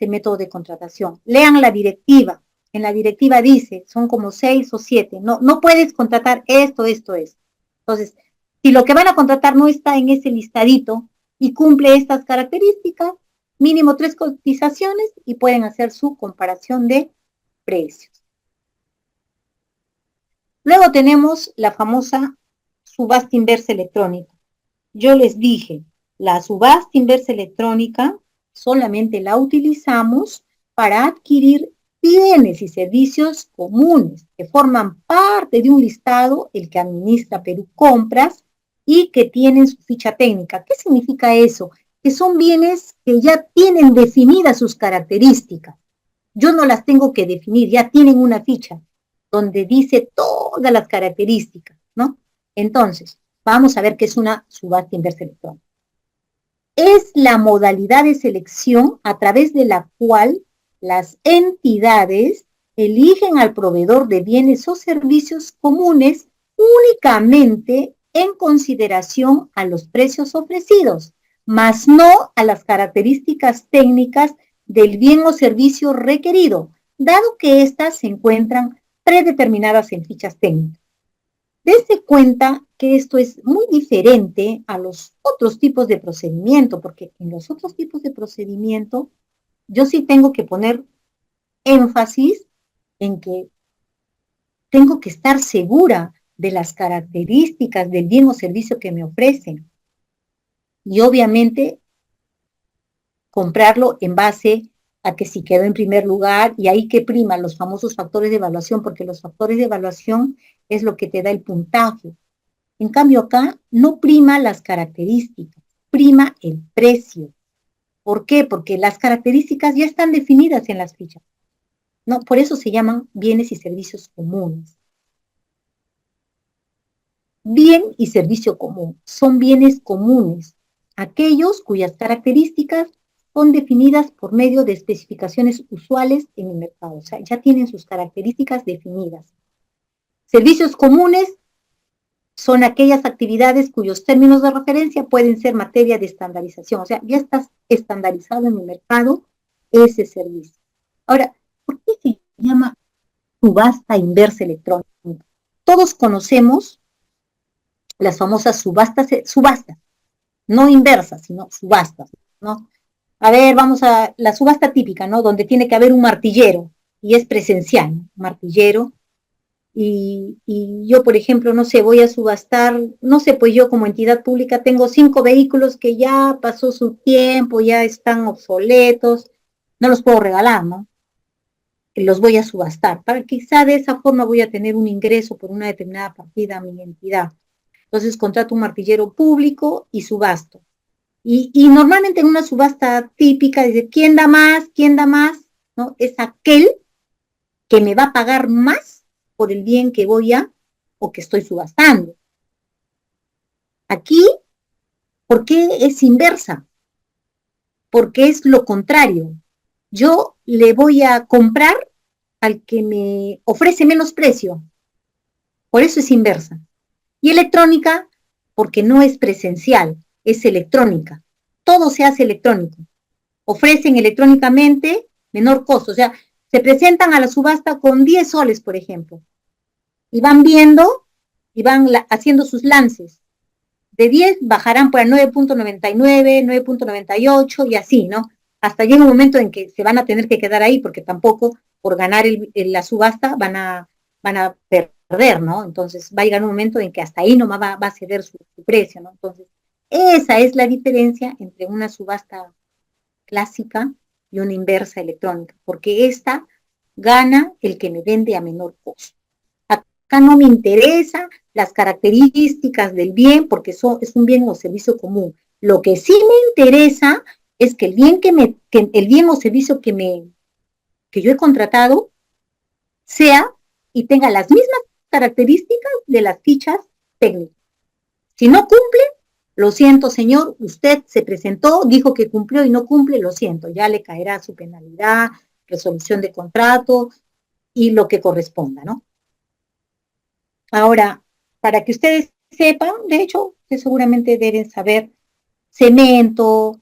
método de contratación. Lean la directiva. En la directiva dice, son como 6 o 7. No puedes contratar esto. Entonces, si lo que van a contratar no está en ese listadito y cumple estas características, mínimo 3 cotizaciones y pueden hacer su comparación de precios. Luego tenemos la famosa subasta inversa electrónica. Yo les dije, la subasta inversa electrónica solamente la utilizamos para adquirir bienes y servicios comunes que forman parte de un listado, el que administra Perú Compras, y que tienen su ficha técnica. ¿Qué significa eso? Que son bienes que ya tienen definidas sus características. Yo no las tengo que definir, ya tienen una ficha donde dice todas las características, ¿no? Entonces, vamos a ver qué es una subasta inversa electrónica. Es la modalidad de selección a través de la cual las entidades eligen al proveedor de bienes o servicios comunes únicamente en consideración a los precios ofrecidos, mas no a las características técnicas del bien o servicio requerido, dado que éstas se encuentran predeterminadas en fichas técnicas. Dese cuenta que esto es muy diferente a los otros tipos de procedimiento, porque en los otros tipos de procedimiento yo sí tengo que poner énfasis en que tengo que estar segura de las características del bien o servicio que me ofrecen. Y obviamente comprarlo en base a que si quedó en primer lugar, y ahí que prima los famosos factores de evaluación, porque los factores de evaluación es lo que te da el puntaje. En cambio acá no prima las características, prima el precio. ¿Por qué? Porque las características ya están definidas en las fichas. No, por eso se llaman bienes y servicios comunes. Bien y servicio común son bienes comunes, aquellos cuyas características son definidas por medio de especificaciones usuales en el mercado, o sea, ya tienen sus características definidas. Servicios comunes son aquellas actividades cuyos términos de referencia pueden ser materia de estandarización, o sea, ya está estandarizado en el mercado ese servicio. Ahora, ¿por qué se llama subasta inversa electrónica? Todos conocemos las famosas subastas, no inversas, sino subastas, ¿no? A ver, vamos a la subasta típica, ¿no? Donde tiene que haber un martillero y es presencial, ¿no? Martillero. Y yo, por ejemplo, no sé, voy a subastar, no sé, pues yo como entidad pública tengo 5 vehículos que ya pasó su tiempo, ya están obsoletos, no los puedo regalar, ¿no? Los voy a subastar, para quizá de esa forma voy a tener un ingreso por una determinada partida a mi entidad. Entonces contrato un martillero público y subasto. Y normalmente en una subasta típica dice, ¿quién da más? ¿Quién da más? ¿No? Es aquel que me va a pagar más por el bien que voy a o que estoy subastando. Aquí, ¿por qué es inversa? Porque es lo contrario. Yo le voy a comprar al que me ofrece menos precio. Por eso es inversa. Y electrónica, porque no es presencial, es electrónica. Todo se hace electrónico. Ofrecen electrónicamente menor costo. O sea, se presentan a la subasta con 10 soles, por ejemplo. Y van viendo y van haciendo sus lances. De 10 bajarán para 9.99, 9.98 y así, ¿no? Hasta llega un momento en que se van a tener que quedar ahí porque tampoco por ganar la subasta van a perder, ¿no? Entonces va a llegar un momento en que hasta ahí nomás va a ceder su precio, ¿no? Entonces, esa es la diferencia entre una subasta clásica y una inversa electrónica, porque esta gana el que me vende a menor costo. Acá no me interesa las características del bien, porque eso es un bien o servicio común. Lo que sí me interesa es que el bien el bien o servicio que yo he contratado sea y tenga las mismas características de las fichas técnicas. Si no cumple, lo siento, señor, usted se presentó, dijo que cumplió y no cumple, lo siento, ya le caerá su penalidad, resolución de contrato y lo que corresponda, ¿no? Ahora, para que ustedes sepan, de hecho, ustedes seguramente deben saber cemento,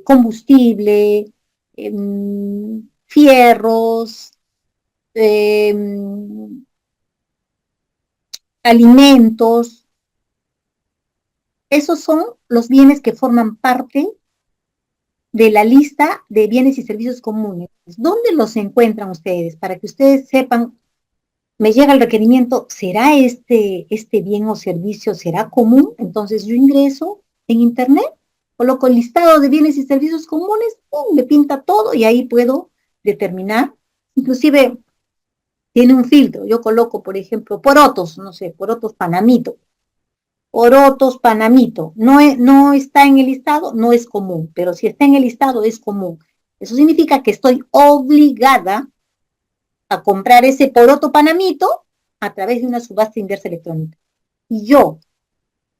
combustible, fierros, eh, alimentos, esos son los bienes que forman parte de la lista de bienes y servicios comunes. ¿Dónde los encuentran ustedes? Para que ustedes sepan, me llega el requerimiento, ¿será este bien o servicio, será común? Entonces yo ingreso en internet, coloco el listado de bienes y servicios comunes, ¡pum!, me pinta todo y ahí puedo determinar. Inclusive tiene un filtro, yo coloco, por ejemplo, porotos, no sé, porotos panamito, porotos panamito, no está en el listado, no es común, pero si está en el listado es común. Eso significa que estoy obligada a comprar ese poroto panamito a través de una subasta inversa electrónica. Y yo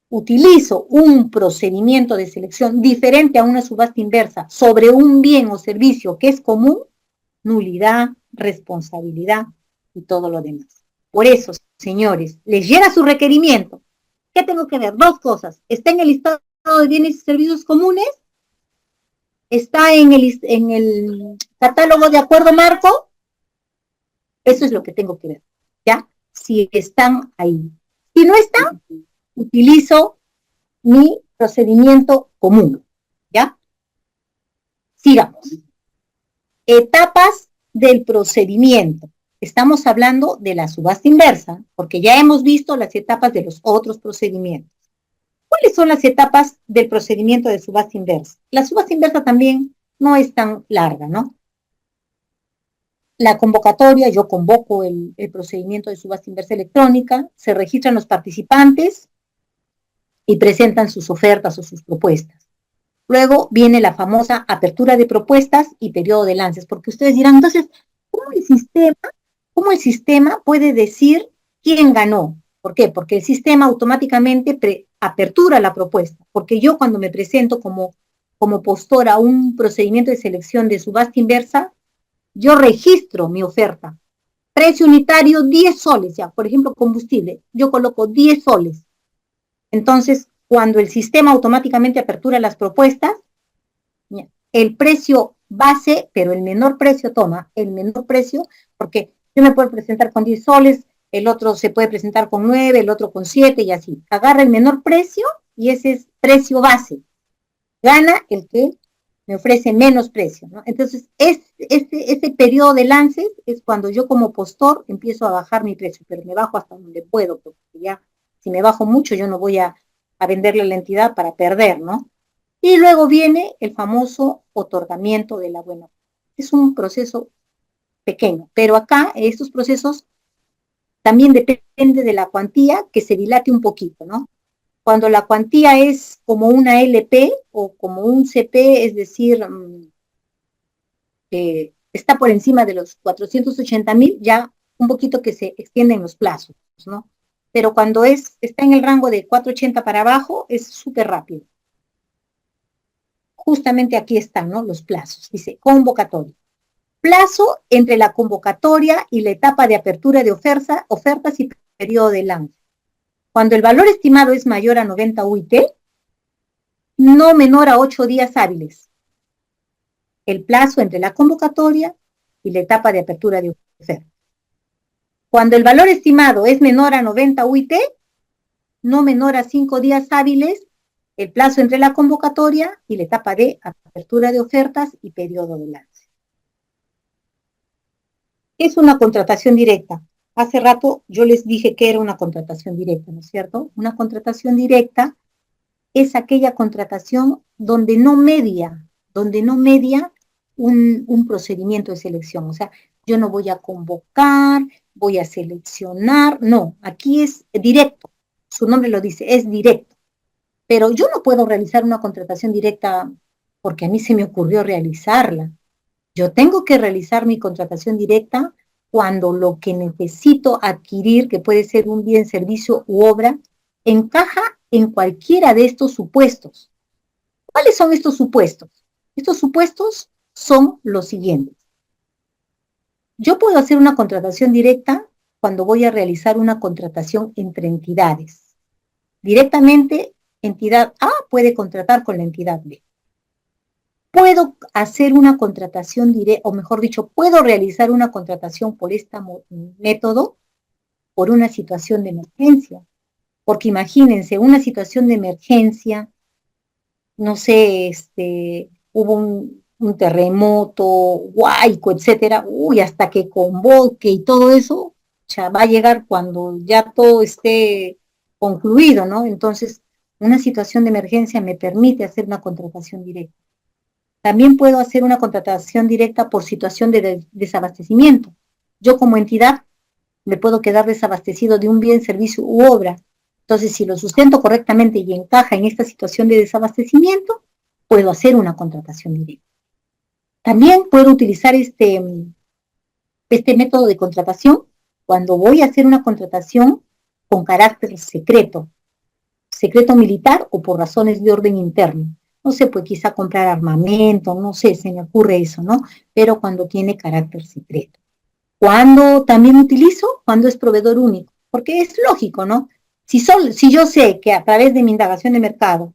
utilizo un procedimiento de selección diferente a una subasta inversa sobre un bien o servicio que es común, nulidad, responsabilidad y todo lo demás. Por eso, señores, les llega su requerimiento. ¿Qué tengo que ver? Dos cosas. ¿Está en el listado de bienes y servicios comunes? ¿Está en el catálogo de acuerdo marco? Eso es lo que tengo que ver, ¿ya? Si están ahí. Si no están, utilizo mi procedimiento común, ¿ya? Sigamos. Etapas del procedimiento. Estamos hablando de la subasta inversa, porque ya hemos visto las etapas de los otros procedimientos. ¿Cuáles son las etapas del procedimiento de subasta inversa? La subasta inversa también no es tan larga, ¿no? La convocatoria, yo convoco el procedimiento de subasta inversa electrónica, se registran los participantes y presentan sus ofertas o sus propuestas. Luego viene la famosa apertura de propuestas y periodo de lances, porque ustedes dirán, entonces, ¿cómo el sistema puede decir quién ganó? ¿Por qué? Porque el sistema automáticamente apertura la propuesta, porque yo cuando me presento como postora a un procedimiento de selección de subasta inversa, yo registro mi oferta. Precio unitario 10 soles, ya, por ejemplo, combustible, yo coloco 10 soles. Entonces, cuando el sistema automáticamente apertura las propuestas, el precio base, pero el menor precio toma, el menor precio, porque yo me puedo presentar con 10 soles, el otro se puede presentar con 9, el otro con 7 y así. Agarra el menor precio y ese es precio base. Gana el que me ofrece menos precio, ¿no? Entonces, este periodo de lances es cuando yo como postor empiezo a bajar mi precio, pero me bajo hasta donde puedo, porque ya si me bajo mucho yo no voy a venderle a la entidad para perder, ¿no? Y luego viene el famoso otorgamiento de la buena. Es un proceso pequeño, pero acá estos procesos también depende de la cuantía que se dilate un poquito, ¿no? Cuando la cuantía es como una LP o como un CP, es decir, está por encima de los 480,000, ya un poquito que se extienden los plazos, ¿no? Pero cuando está en el rango de 480 para abajo, es súper rápido. Justamente aquí están, ¿no?, los plazos. Dice convocatoria. Plazo entre la convocatoria y la etapa de apertura de ofertas y periodo de lance. Cuando el valor estimado es mayor a 90 UIT, no menor a 8 días hábiles. El plazo entre la convocatoria y la etapa de apertura de oferta. Cuando el valor estimado es menor a 90 UIT, no menor a 5 días hábiles, el plazo entre la convocatoria y la etapa de apertura de ofertas y periodo de lance. ¿Qué es una contratación directa? Hace rato yo les dije que era una contratación directa, ¿no es cierto? Una contratación directa es aquella contratación donde no media un procedimiento de selección. O sea, yo no voy a convocar, voy a seleccionar, no, aquí es directo, su nombre lo dice, es directo. Pero yo no puedo realizar una contratación directa porque a mí se me ocurrió realizarla. Yo tengo que realizar mi contratación directa cuando lo que necesito adquirir, que puede ser un bien, servicio u obra, encaja en cualquiera de estos supuestos. ¿Cuáles son estos supuestos? Estos supuestos son los siguientes. Yo puedo hacer una contratación directa cuando voy a realizar una contratación entre entidades. Directamente, entidad A puede contratar con la entidad B. Puedo hacer una contratación directa, o mejor dicho, puedo realizar una contratación por este método por una situación de emergencia. Porque imagínense, una situación de emergencia, no sé, hubo un terremoto, huaico, etcétera, uy, hasta que convoque y todo eso, ya va a llegar cuando ya todo esté concluido, ¿no? Entonces, una situación de emergencia me permite hacer una contratación directa. También puedo hacer una contratación directa por situación de desabastecimiento. Yo como entidad me puedo quedar desabastecido de un bien, servicio u obra. Entonces, si lo sustento correctamente y encaja en esta situación de desabastecimiento, puedo hacer una contratación directa. También puedo utilizar este método de contratación cuando voy a hacer una contratación con carácter secreto, secreto militar o por razones de orden interno. No sé, pues quizá comprar armamento, no sé, se me ocurre eso, ¿no? Pero cuando tiene carácter secreto. Cuando también utilizo, cuando es proveedor único, porque es lógico, ¿no? Si yo sé que a través de mi indagación de mercado,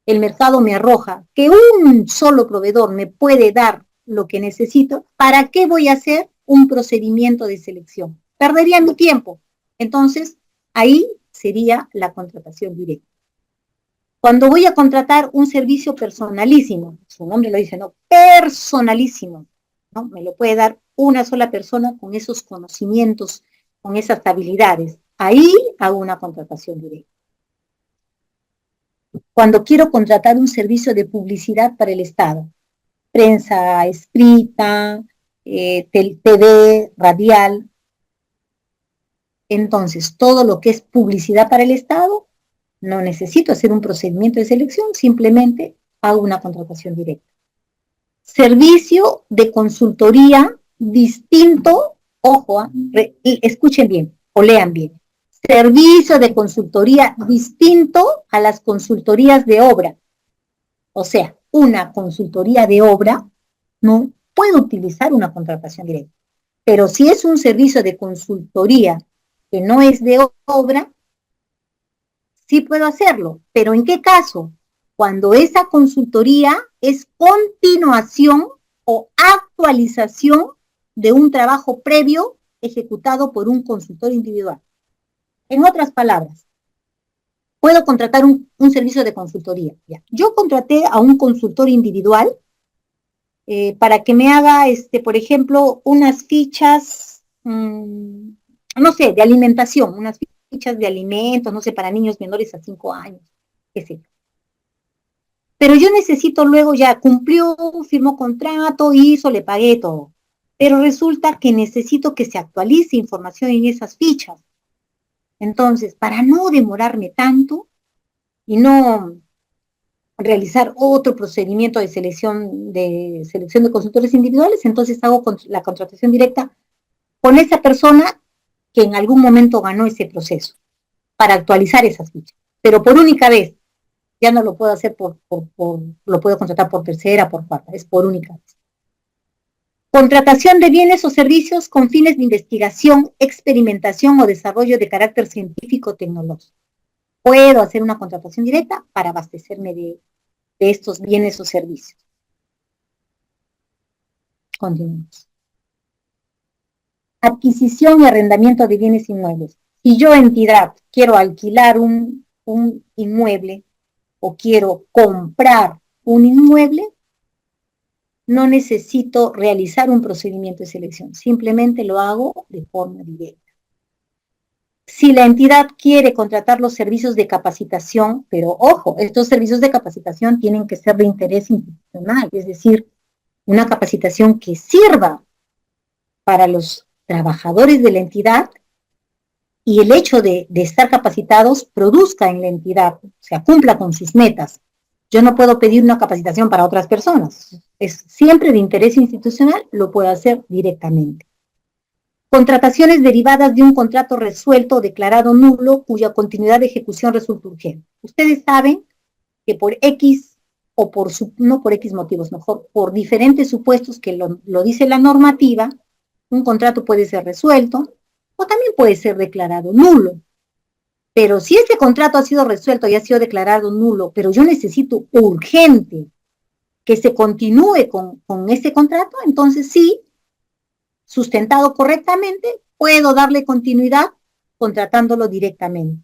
el mercado me arroja que un solo proveedor me puede dar lo que necesito, ¿para qué voy a hacer un procedimiento de selección? Perdería mi tiempo. Entonces, ahí sería la contratación directa. Cuando voy a contratar un servicio personalísimo, su nombre lo dice, ¿no? Personalísimo, ¿no? Me lo puede dar una sola persona con esos conocimientos, con esas habilidades. Ahí hago una contratación directa. Cuando quiero contratar un servicio de publicidad para el Estado, prensa escrita, TV, radial, entonces todo lo que es publicidad para el Estado, no necesito hacer un procedimiento de selección, simplemente hago una contratación directa. Servicio de consultoría distinto, ojo, escuchen bien o lean bien, servicio de consultoría distinto a las consultorías de obra. O sea, una consultoría de obra no puede utilizar una contratación directa. Pero si es un servicio de consultoría que no es de obra, sí puedo hacerlo. ¿Pero en qué caso? Cuando esa consultoría es continuación o actualización de un trabajo previo ejecutado por un consultor individual. En otras palabras, puedo contratar un servicio de consultoría. Ya. Yo contraté a un consultor individual para que me haga, por ejemplo, unas fichas, no sé, de alimentación, unas fichas de alimentos, no sé, para niños menores a 5 años, qué sé. Pero yo necesito luego ya cumplió, firmó contrato, hizo, le pagué todo. Pero resulta que necesito que se actualice información en esas fichas. Entonces, para no demorarme tanto y no realizar otro procedimiento de selección de consultores individuales, entonces hago la contratación directa con esa persona que en algún momento ganó ese proceso para actualizar esas fichas. Pero por única vez, ya no lo puedo hacer lo puedo contratar por tercera, por cuarta, es por única vez. Contratación de bienes o servicios con fines de investigación, experimentación o desarrollo de carácter científico o tecnológico. Puedo hacer una contratación directa para abastecerme de estos bienes o servicios. Continuamos. Adquisición y arrendamiento de bienes inmuebles. Si yo, entidad, quiero alquilar un inmueble o quiero comprar un inmueble, no necesito realizar un procedimiento de selección, simplemente lo hago de forma directa. Si la entidad quiere contratar los servicios de capacitación, pero ojo, estos servicios de capacitación tienen que ser de interés institucional, es decir, una capacitación que sirva para los trabajadores de la entidad y el hecho de estar capacitados produzca en la entidad, o sea, cumpla con sus metas. Yo no puedo pedir una capacitación para otras personas. Es siempre de interés institucional, lo puedo hacer directamente. Contrataciones derivadas de un contrato resuelto o declarado nulo cuya continuidad de ejecución resulta urgente. Ustedes saben que por X o por, no por X motivos, mejor, por diferentes supuestos que lo dice la normativa, un contrato puede ser resuelto o también puede ser declarado nulo. Pero si este contrato ha sido resuelto y ha sido declarado nulo, pero yo necesito urgente que se continúe con ese contrato, entonces sí, sustentado correctamente, puedo darle continuidad contratándolo directamente.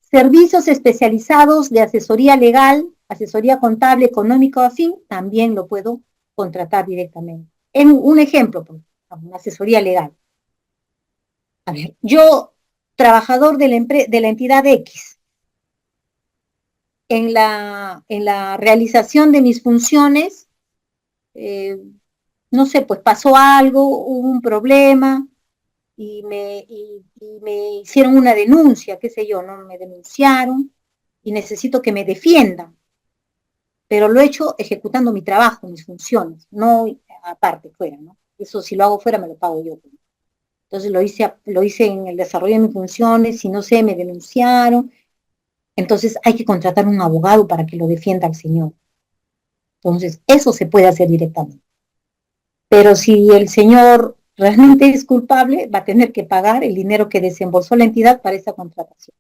Servicios especializados de asesoría legal, asesoría contable, económico, afín, también lo puedo contratar directamente. En un ejemplo, una asesoría legal. A ver, yo, trabajador de la entidad X, en la realización de mis funciones, eh, no sé, pues pasó algo, hubo un problema y me hicieron una denuncia, qué sé yo, ¿no? Me denunciaron y necesito que me defiendan, pero lo he hecho ejecutando mi trabajo, mis funciones, no aparte, fuera, ¿no? Eso si lo hago fuera me lo pago yo. Entonces lo hice en el desarrollo de mis funciones, si no sé, me denunciaron, entonces hay que contratar un abogado para que lo defienda al señor. Entonces, eso se puede hacer directamente. Pero si el señor realmente es culpable, va a tener que pagar el dinero que desembolsó la entidad para esa contratación.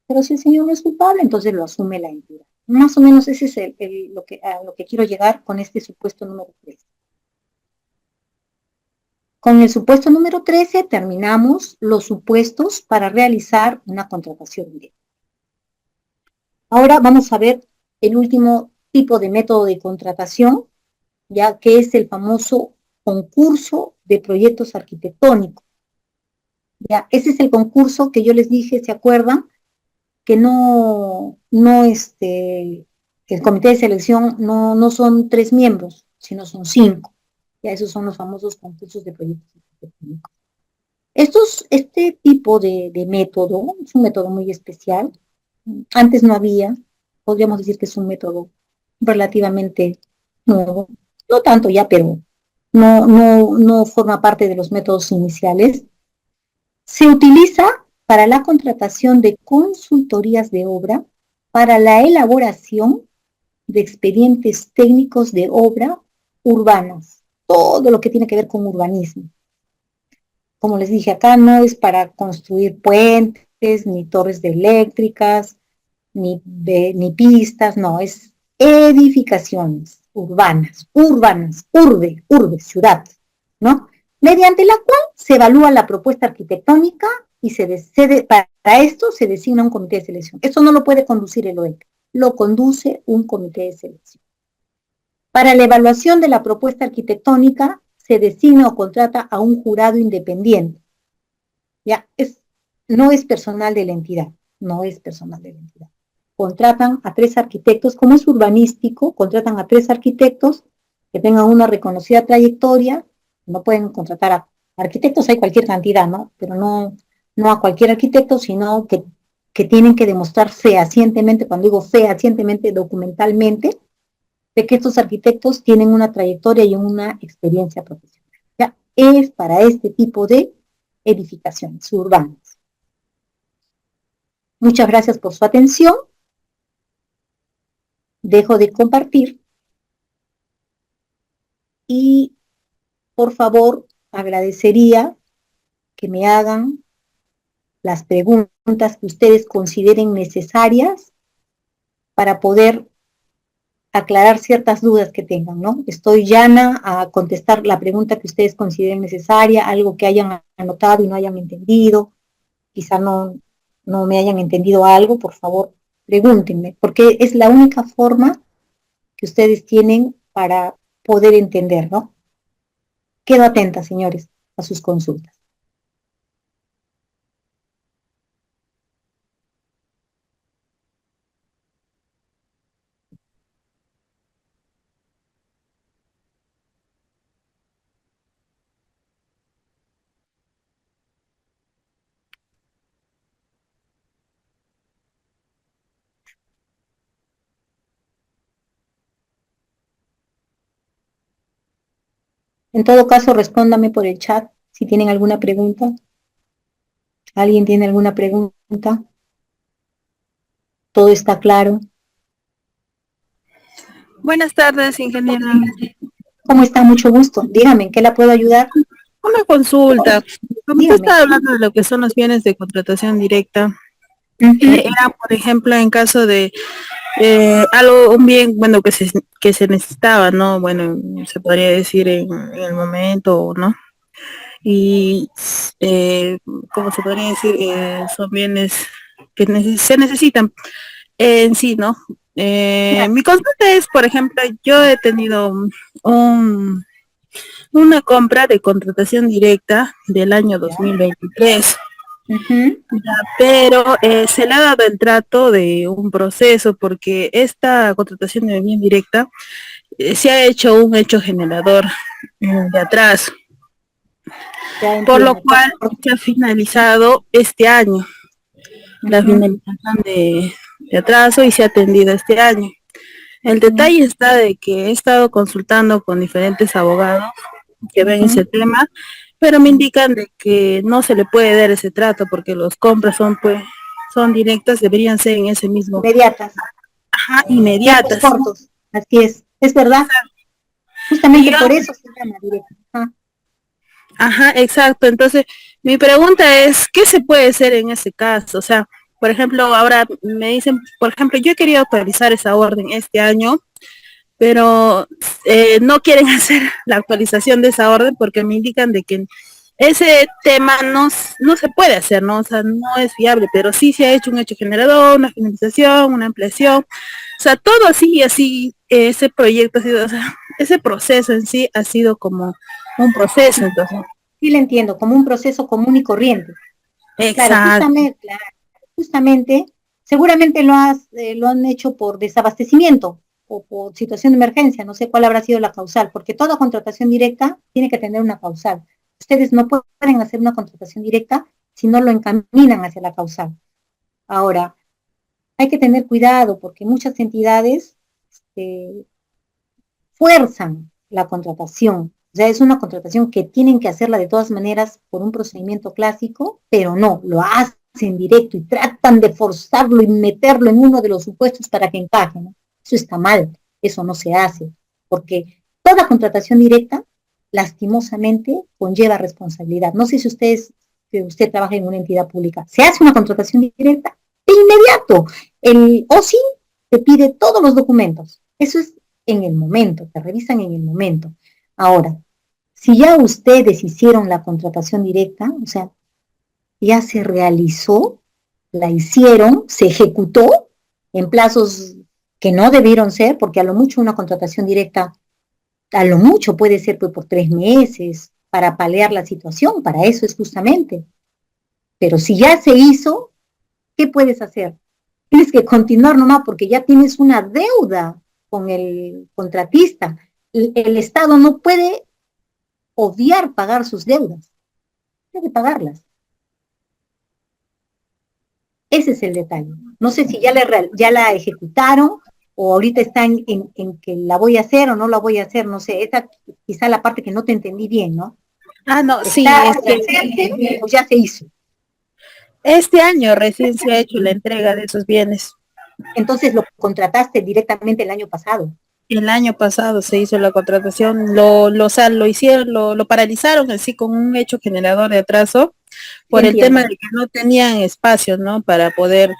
Pero si el señor no es culpable, entonces lo asume la entidad. Más o menos ese es a lo que quiero llegar con este supuesto número 13. Con el supuesto número 13 terminamos los supuestos para realizar una contratación directa. Ahora vamos a ver el último tipo de método de contratación, ya que es el famoso concurso de proyectos arquitectónicos. Ya, ese es el concurso que yo les dije, ¿se acuerdan? Que el comité de selección no son 3 miembros, sino son 5. Ya esos son los famosos concursos de proyectos arquitectónicos. Este tipo de método es un método muy especial. Antes no había, podríamos decir que es un método relativamente nuevo, no tanto ya, pero no forma parte de los métodos iniciales. Se utiliza para la contratación de consultorías de obra, para la elaboración de expedientes técnicos de obra urbanas, todo lo que tiene que ver con urbanismo. Como les dije, acá no es para construir puentes, ni torres de eléctricas, ni pistas, no, es edificaciones urbe, ciudad, ¿no? Mediante la cual se evalúa la propuesta arquitectónica y para esto se designa un comité de selección. Esto no lo puede conducir el OEC, lo conduce un comité de selección. Para la evaluación de la propuesta arquitectónica se designa o contrata a un jurado independiente. Ya, no es personal de la entidad, no es personal de la entidad. Contratan a 3 arquitectos, como es urbanístico, contratan a 3 arquitectos que tengan una reconocida trayectoria, no pueden contratar a arquitectos, hay cualquier cantidad, ¿no? Pero no a cualquier arquitecto, sino que tienen que demostrar fehacientemente, cuando digo fehacientemente, documentalmente, de que estos arquitectos tienen una trayectoria y una experiencia profesional. Ya, es para este tipo de edificaciones urbanas. Muchas gracias por su atención. Dejo de compartir y, por favor, agradecería que me hagan las preguntas que ustedes consideren necesarias para poder aclarar ciertas dudas que tengan, ¿no? Estoy llana a contestar la pregunta que ustedes consideren necesaria, algo que hayan anotado y no hayan entendido, quizá no me hayan entendido algo, por favor, pregúntenme, porque es la única forma que ustedes tienen para poder entender, ¿no? Quedo atenta, señores, a sus consultas. En todo caso, respóndame por el chat si tienen alguna pregunta. ¿Alguien tiene alguna pregunta? ¿Todo está claro? Buenas tardes, ingeniera. ¿Cómo está? Mucho gusto. Dígame, ¿en qué la puedo ayudar? Una consulta. Como usted Dígame. está hablando de lo que son los bienes de contratación directa, Ujú. era, por ejemplo, en caso de un bien, bueno, que se necesitaba, ¿no? Bueno, se podría decir en el momento, ¿no? Y, eh, ¿cómo se podría decir? Son bienes que se necesitan en sí, ¿no? Mi consulta es, por ejemplo, yo he tenido un una compra de contratación directa del año Ya. 2023, Ujú. ya, pero se le ha dado el trato de un proceso porque esta contratación de bien directa se ha hecho un hecho generador de atrás, Ya por lo entiendo. cual se ha finalizado este año, la Ujú, finalización de atraso y se ha atendido este año. El ujú, detalle está de que he estado consultando con diferentes abogados que ven ese ujú. tema, pero me indican de que no se le puede dar ese trato porque los compras son pues son directas, deberían ser en ese mismo, Inmediatas. ajá, Tiempos inmediatas. cortos. Así es. Es verdad. Exacto. Y Justamente yo, por eso se llama directo. Ajá. ajá, exacto. Entonces, mi pregunta es, ¿qué se puede hacer en ese caso? O sea, por ejemplo, ahora me dicen, por ejemplo, yo quería actualizar esa orden este año, pero no quieren hacer la actualización de esa orden porque me indican de que ese tema no se puede hacer, ¿no? O sea, no es viable, pero sí se ha hecho un hecho generador, una finalización, una ampliación, o sea, todo así y así, ese proyecto ha sido, o sea, ese proceso en sí ha sido como un proceso, entonces. Sí le entiendo, como un proceso común y corriente. Exacto. Claro, justamente, seguramente lo han hecho por desabastecimiento o por situación de emergencia, no sé cuál habrá sido la causal, porque toda contratación directa tiene que tener una causal. Ustedes no pueden hacer una contratación directa si no lo encaminan hacia la causal. Ahora, hay que tener cuidado porque muchas entidades eh, fuerzan la contratación. O sea, es una contratación que tienen que hacerla de todas maneras por un procedimiento clásico, pero no, lo hacen directo y tratan de forzarlo y meterlo en uno de los supuestos para que encaje, ¿no? Eso está mal, eso no se hace, porque toda contratación directa, lastimosamente, conlleva responsabilidad. No sé si que usted trabaja en una entidad pública, se hace una contratación directa de inmediato. El OSI te pide todos los documentos. Eso es en el momento, te revisan en el momento. Ahora, si ya ustedes hicieron la contratación directa, o sea, ya se realizó, la hicieron, se ejecutó en plazos que no debieron ser, porque a lo mucho una contratación directa, a lo mucho puede ser pues, por 3 meses, para paliar la situación, para eso es justamente. Pero si ya se hizo, ¿qué puedes hacer? Tienes que continuar nomás porque ya tienes una deuda con el contratista. El Estado no puede obviar pagar sus deudas, tiene que pagarlas. Ese es el detalle. No sé si ya la ejecutaron o ahorita están en que la voy a hacer o no la voy a hacer, no sé, esa quizá la parte que no te entendí bien, ¿no? Ah, no, sí, ¿Está es por que hacerse o ya se hizo? este año recién se ha hecho la entrega de esos bienes. Entonces lo contrataste directamente el año pasado. El año pasado se hizo la contratación, o sea, lo hicieron, lo paralizaron así con un hecho generador de atraso Sí, por el tema entiendo. de que no tenían espacio, ¿no? Para poder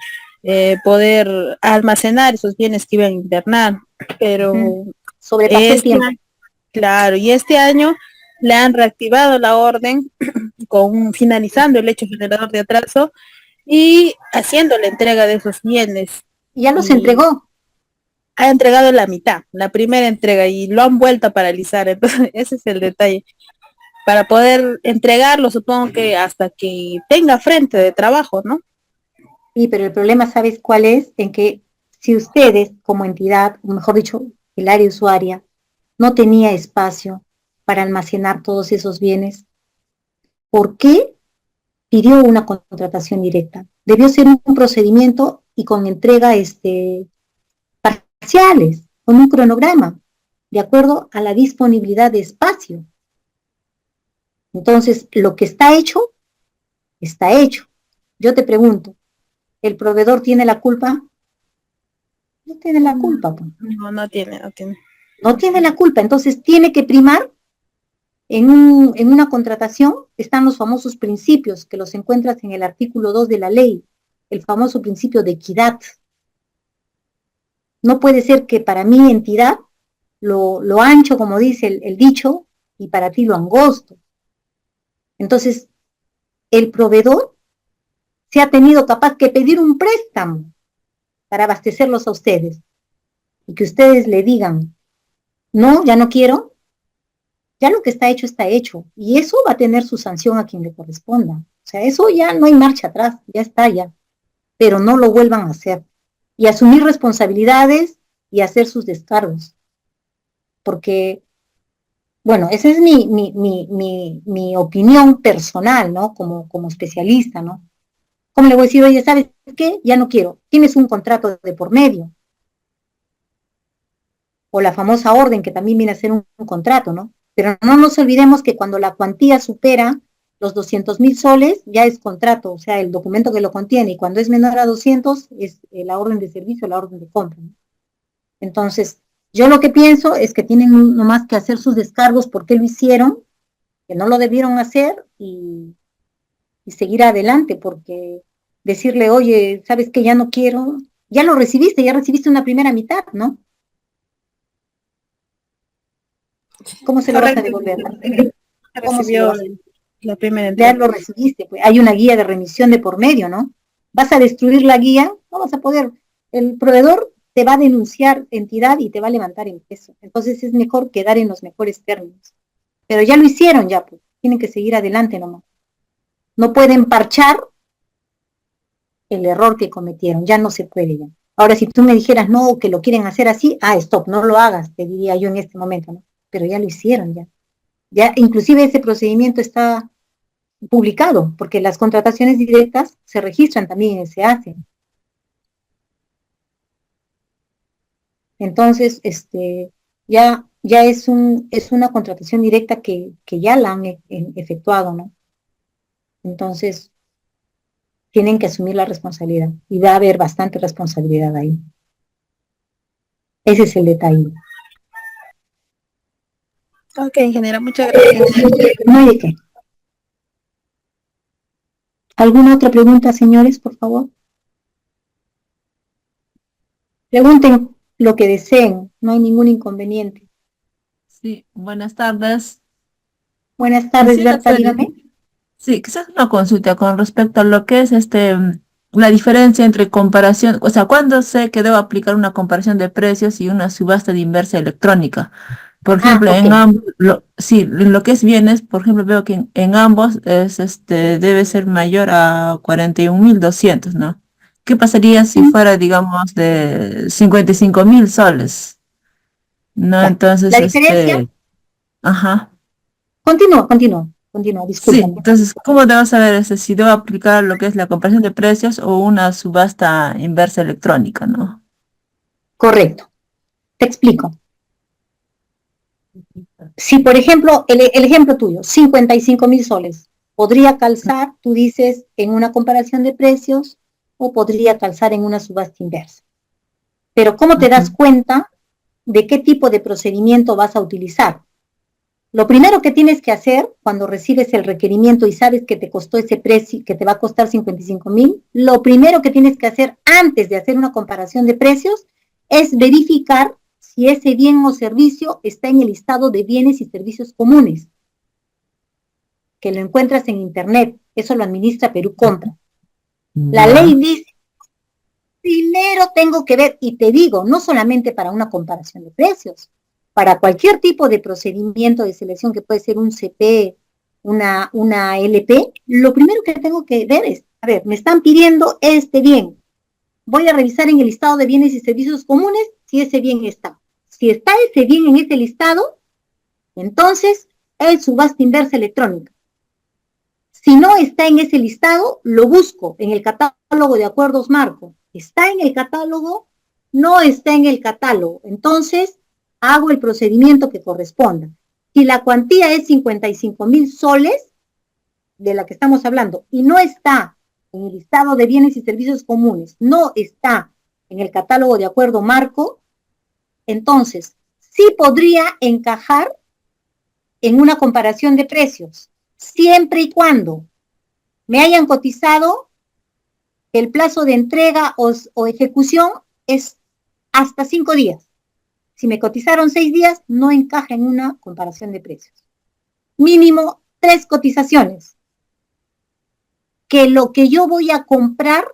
almacenar esos bienes que iban a internar. Ujú. Pero Sobrepasó el este tiempo. año, claro, y este año le han reactivado la orden finalizando el hecho generador de atraso y haciendo la entrega de esos bienes. Y ya los Y entregó. ha entregado la mitad, la primera entrega, y lo han vuelto a paralizar. Entonces, ese es el detalle. Para poder entregarlo, supongo que hasta que tenga frente de trabajo, ¿no? Sí, pero el problema, ¿sabes cuál es? En que si ustedes, como entidad, o mejor dicho, el área usuaria, no tenía espacio para almacenar todos esos bienes, ¿por qué pidió una contratación directa? Debió ser un procedimiento y con entrega parciales, con un cronograma, de acuerdo a la disponibilidad de espacio. Entonces, lo que está hecho, está hecho. Yo te pregunto, ¿el proveedor tiene la culpa? No tiene la culpa, pues. No, no tiene, no tiene. No tiene la culpa, entonces tiene que primar en una contratación, están los famosos principios que los encuentras en el artículo 2 de la ley, el famoso principio de equidad. No puede ser que para mi entidad lo ancho, como dice el dicho, y para ti lo angosto. Entonces, el proveedor se ha tenido capaz que pedir un préstamo para abastecerlos a ustedes y que ustedes le digan, no, ya no quiero, ya lo que está hecho y eso va a tener su sanción a quien le corresponda. O sea, eso ya no hay marcha atrás, ya está ya, pero no lo vuelvan a hacer y asumir responsabilidades y hacer sus descargos, porque, bueno, esa es mi opinión personal, ¿no? Como especialista, ¿no? ¿Cómo le voy a decir, oye, ¿sabes qué? Ya no quiero, tienes un contrato de por medio, o la famosa orden que también viene a ser un contrato, ¿no? Pero no nos olvidemos que cuando la cuantía supera los 200.000 soles, ya es contrato, o sea, el documento que lo contiene, y cuando es menor a 200, es la orden de servicio, la orden de compra, ¿no? Entonces, yo lo que pienso es que tienen nomás que hacer sus descargos porque lo hicieron, que no lo debieron hacer, y seguir adelante, porque decirle, oye, ¿sabes qué? Ya no quiero, ya recibiste una primera mitad, ¿no? ¿Cómo se lo vas a Correcto. devolver? ¿Cómo se lo Recibió vas a la primera Ya entrega. lo recibiste, pues hay una guía de remisión de por medio, ¿no? Vas a destruir la guía, no vas a poder. El proveedor te va a denunciar entidad y te va a levantar en peso. Entonces es mejor quedar en los mejores términos. Pero ya lo hicieron, ya, pues. Tienen que seguir adelante nomás. No pueden parchar el error que cometieron, ya no se puede ya. Ahora, si tú me dijeras, no, que lo quieren hacer así, stop, no lo hagas, te diría yo en este momento, ¿no? Pero ya lo hicieron, ya. Ya, inclusive ese procedimiento está publicado, porque las contrataciones directas se registran también, se hacen. Entonces, ya es una contratación directa que ya la han efectuado, ¿no? Entonces, tienen que asumir la responsabilidad y va a haber bastante responsabilidad ahí. Ese es el detalle. Ok, ingeniera, muchas gracias. No hay de qué. ¿Alguna otra pregunta, señores, por favor? Pregunten lo que deseen, no hay ningún inconveniente. Sí, buenas tardes. Buenas tardes, Quisiera Berta, hacer, dígame. sí, quizás una consulta con respecto a lo que es la diferencia entre comparación, o sea, ¿cuándo sé que debo aplicar una comparación de precios y una subasta de inversa electrónica? Por ejemplo, Ok. en ambos, sí, en lo que es bienes, por ejemplo, veo que en ambos debe ser mayor a 41.200, ¿no? ¿Qué pasaría si fuera, digamos, de 55.000 soles? ¿No? Ya. Entonces, La diferencia, ajá. continúa, Sí, discúlpame. entonces, ¿cómo debo saber si debo aplicar lo que es la comparación de precios o una subasta inversa electrónica, ¿no? Correcto. Te explico. Si, por ejemplo, el ejemplo tuyo, 55.000 soles, podría calzar, tú dices, en una comparación de precios o podría calzar en una subasta inversa. Pero ¿cómo te das Ujú. cuenta de qué tipo de procedimiento vas a utilizar? Lo primero que tienes que hacer cuando recibes el requerimiento y sabes que te costó ese precio, que te va a costar 55.000, lo primero que tienes que hacer antes de hacer una comparación de precios es verificar si ese bien o servicio está en el listado de bienes y servicios comunes, que lo encuentras en internet. Eso lo administra Perú Compra. La ley Ya. dice, primero tengo que ver, y te digo, no solamente para una comparación de precios, para cualquier tipo de procedimiento de selección que puede ser un CP, una LP, lo primero que tengo que ver es, a ver, me están pidiendo este bien. Voy a revisar en el listado de bienes y servicios comunes si ese bien está. Si está ese bien en ese listado, entonces es subasta inversa electrónica. Si no está en ese listado, lo busco en el catálogo de acuerdos marco. ¿Está en el catálogo? No está en el catálogo. Entonces, hago el procedimiento que corresponda. Si la cuantía es 55.000 soles, de la que estamos hablando, y no está en el listado de bienes y servicios comunes, no está en el catálogo de acuerdo marco, entonces sí podría encajar en una comparación de precios, siempre y cuando me hayan cotizado, el plazo de entrega o ejecución es hasta 5 días. Si me cotizaron 6 días, no encaja en una comparación de precios. Mínimo 3 cotizaciones. Que lo que yo voy a comprar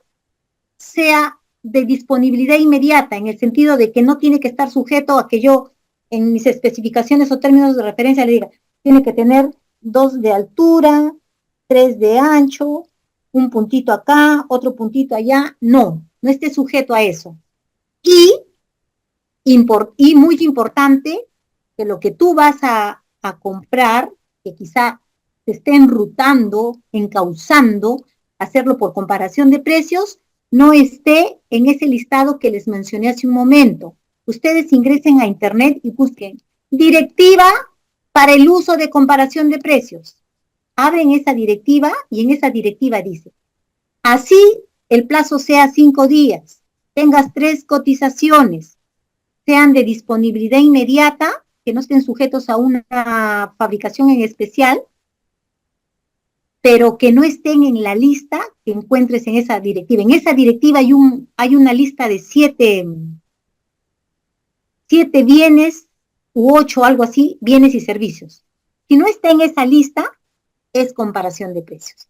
sea de disponibilidad inmediata, en el sentido de que no tiene que estar sujeto a que yo en mis especificaciones o términos de referencia le diga, tiene que tener 2 de altura, 3 de ancho, un puntito acá, otro puntito allá. No, no esté sujeto a eso. Y muy importante, que lo que tú vas a comprar, que quizá te esté enrutando, encauzando, hacerlo por comparación de precios, no esté en ese listado que les mencioné hace un momento. Ustedes ingresen a internet y busquen directiva para el uso de comparación de precios. Abren esa directiva y en esa directiva dice, así el plazo sea 5 días, tengas 3 cotizaciones, sean de disponibilidad inmediata, que no estén sujetos a una fabricación en especial, pero que no estén en la lista que encuentres en esa directiva. En esa directiva hay una lista de 7 bienes u 8, algo así, bienes y servicios. Si no está en esa lista, es comparación de precios.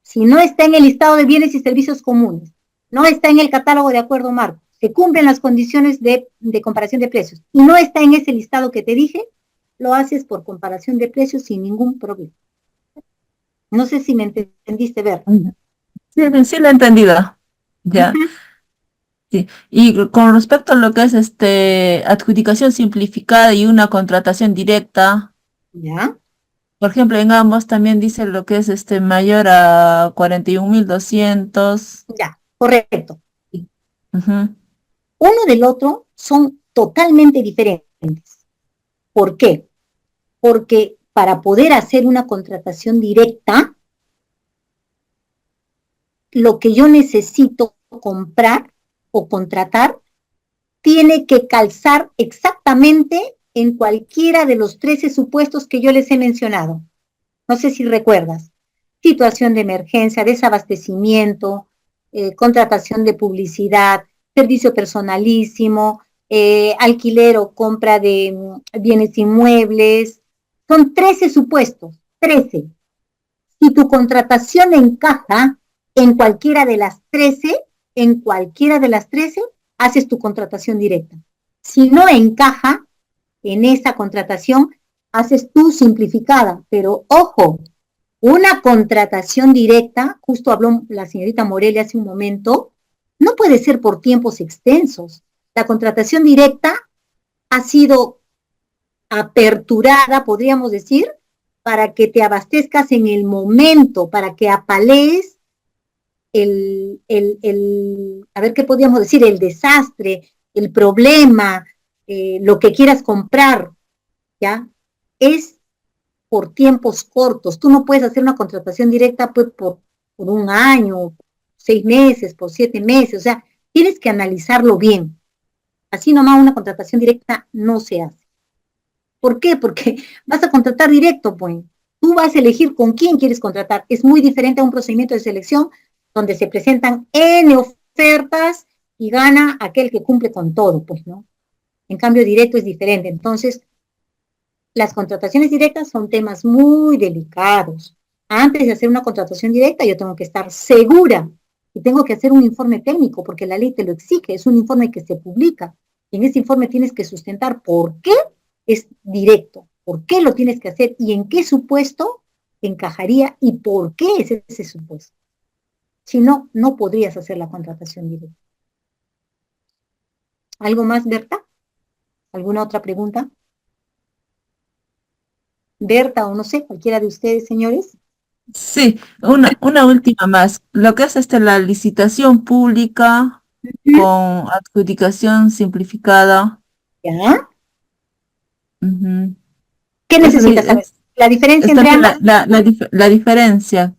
Si no está en el listado de bienes y servicios comunes, no está en el catálogo de acuerdo marco, se cumplen las condiciones de comparación de precios y no está en ese listado que te dije, lo haces por comparación de precios sin ningún problema. No sé si me entendiste, ver. Sí, sí lo he entendido. Ya. Sí. Y con respecto a lo que es adjudicación simplificada y una contratación directa, ¿Ya? por ejemplo, en ambos también dice lo que es mayor a 41.200. Ya, correcto. Ujú. Uno del otro son totalmente diferentes. ¿Por qué? Porque para poder hacer una contratación directa, lo que yo necesito comprar o contratar tiene que calzar exactamente en cualquiera de los 13 supuestos que yo les he mencionado. No sé si recuerdas. Situación de emergencia, desabastecimiento, contratación de publicidad, servicio personalísimo, alquiler o compra de bienes inmuebles. Son 13 supuestos, 13. Si tu contratación encaja en cualquiera de las 13, en cualquiera de las 13, haces tu contratación directa. Si no encaja en esa contratación, haces tu simplificada. Pero ojo, una contratación directa, justo habló la señorita Morelia hace un momento, no puede ser por tiempos extensos. La contratación directa ha sido aperturada, podríamos decir, para que te abastezcas en el momento, para que apalees a ver qué podríamos decir, el desastre, el problema, lo que quieras comprar, ¿ya? Es por tiempos cortos. Tú no puedes hacer una contratación directa pues, por un año, 6 meses, por 7 meses, o sea, tienes que analizarlo bien. Así nomás una contratación directa no se hace. ¿Por qué? Porque vas a contratar directo, pues. Tú vas a elegir con quién quieres contratar. Es muy diferente a un procedimiento de selección donde se presentan N ofertas y gana aquel que cumple con todo, pues, ¿no? En cambio, directo es diferente. Entonces, las contrataciones directas son temas muy delicados. Antes de hacer una contratación directa, yo tengo que estar segura y tengo que hacer un informe técnico porque la ley te lo exige. Es un informe que se publica. Y en ese informe tienes que sustentar por qué es directo, por qué lo tienes que hacer y en qué supuesto encajaría y por qué es ese supuesto. Si no, no podrías hacer la contratación directa. ¿Algo más, Berta? ¿Alguna otra pregunta? Berta o no sé, cualquiera de ustedes, señores. Sí, una última más. Lo que es la licitación pública con adjudicación simplificada. ¿Ya? Ujú. ¿Qué necesitas saber? La diferencia entre ambas. La diferencia,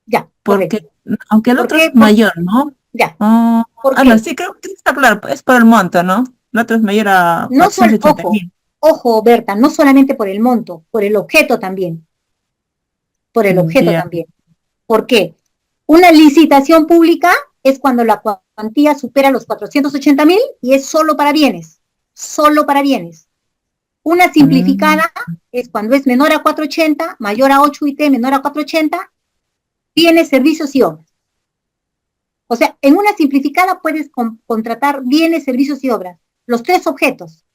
Ya, porque correcto. aunque el ¿Por otro qué? es mayor, ¿no? Ya, Ah, ¿por no, qué? sí, creo que está claro, es por el monto, ¿no? El otro es mayor a No solo, 480 mil. ojo, Berta, no solamente por el monto, por el objeto también, por el objeto Ya. también. ¿Por qué? Una licitación pública es cuando la cuantía supera los 480.000 y es solo para bienes, solo para bienes. Una Mm, simplificada es cuando es menor a 480, mayor a 8 UIT, menor a 480, bienes, servicios y obras. O sea, en una simplificada puedes contratar bienes, servicios y obras, los tres objetos,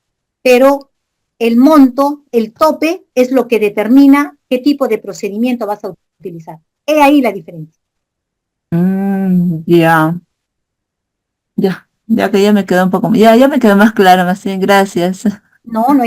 pero el monto, el tope, es lo que determina qué tipo de procedimiento vas a utilizar. He ahí la diferencia. ya, ya que ya me quedó un poco, ya me quedó más claro, más bien, gracias. No, no hay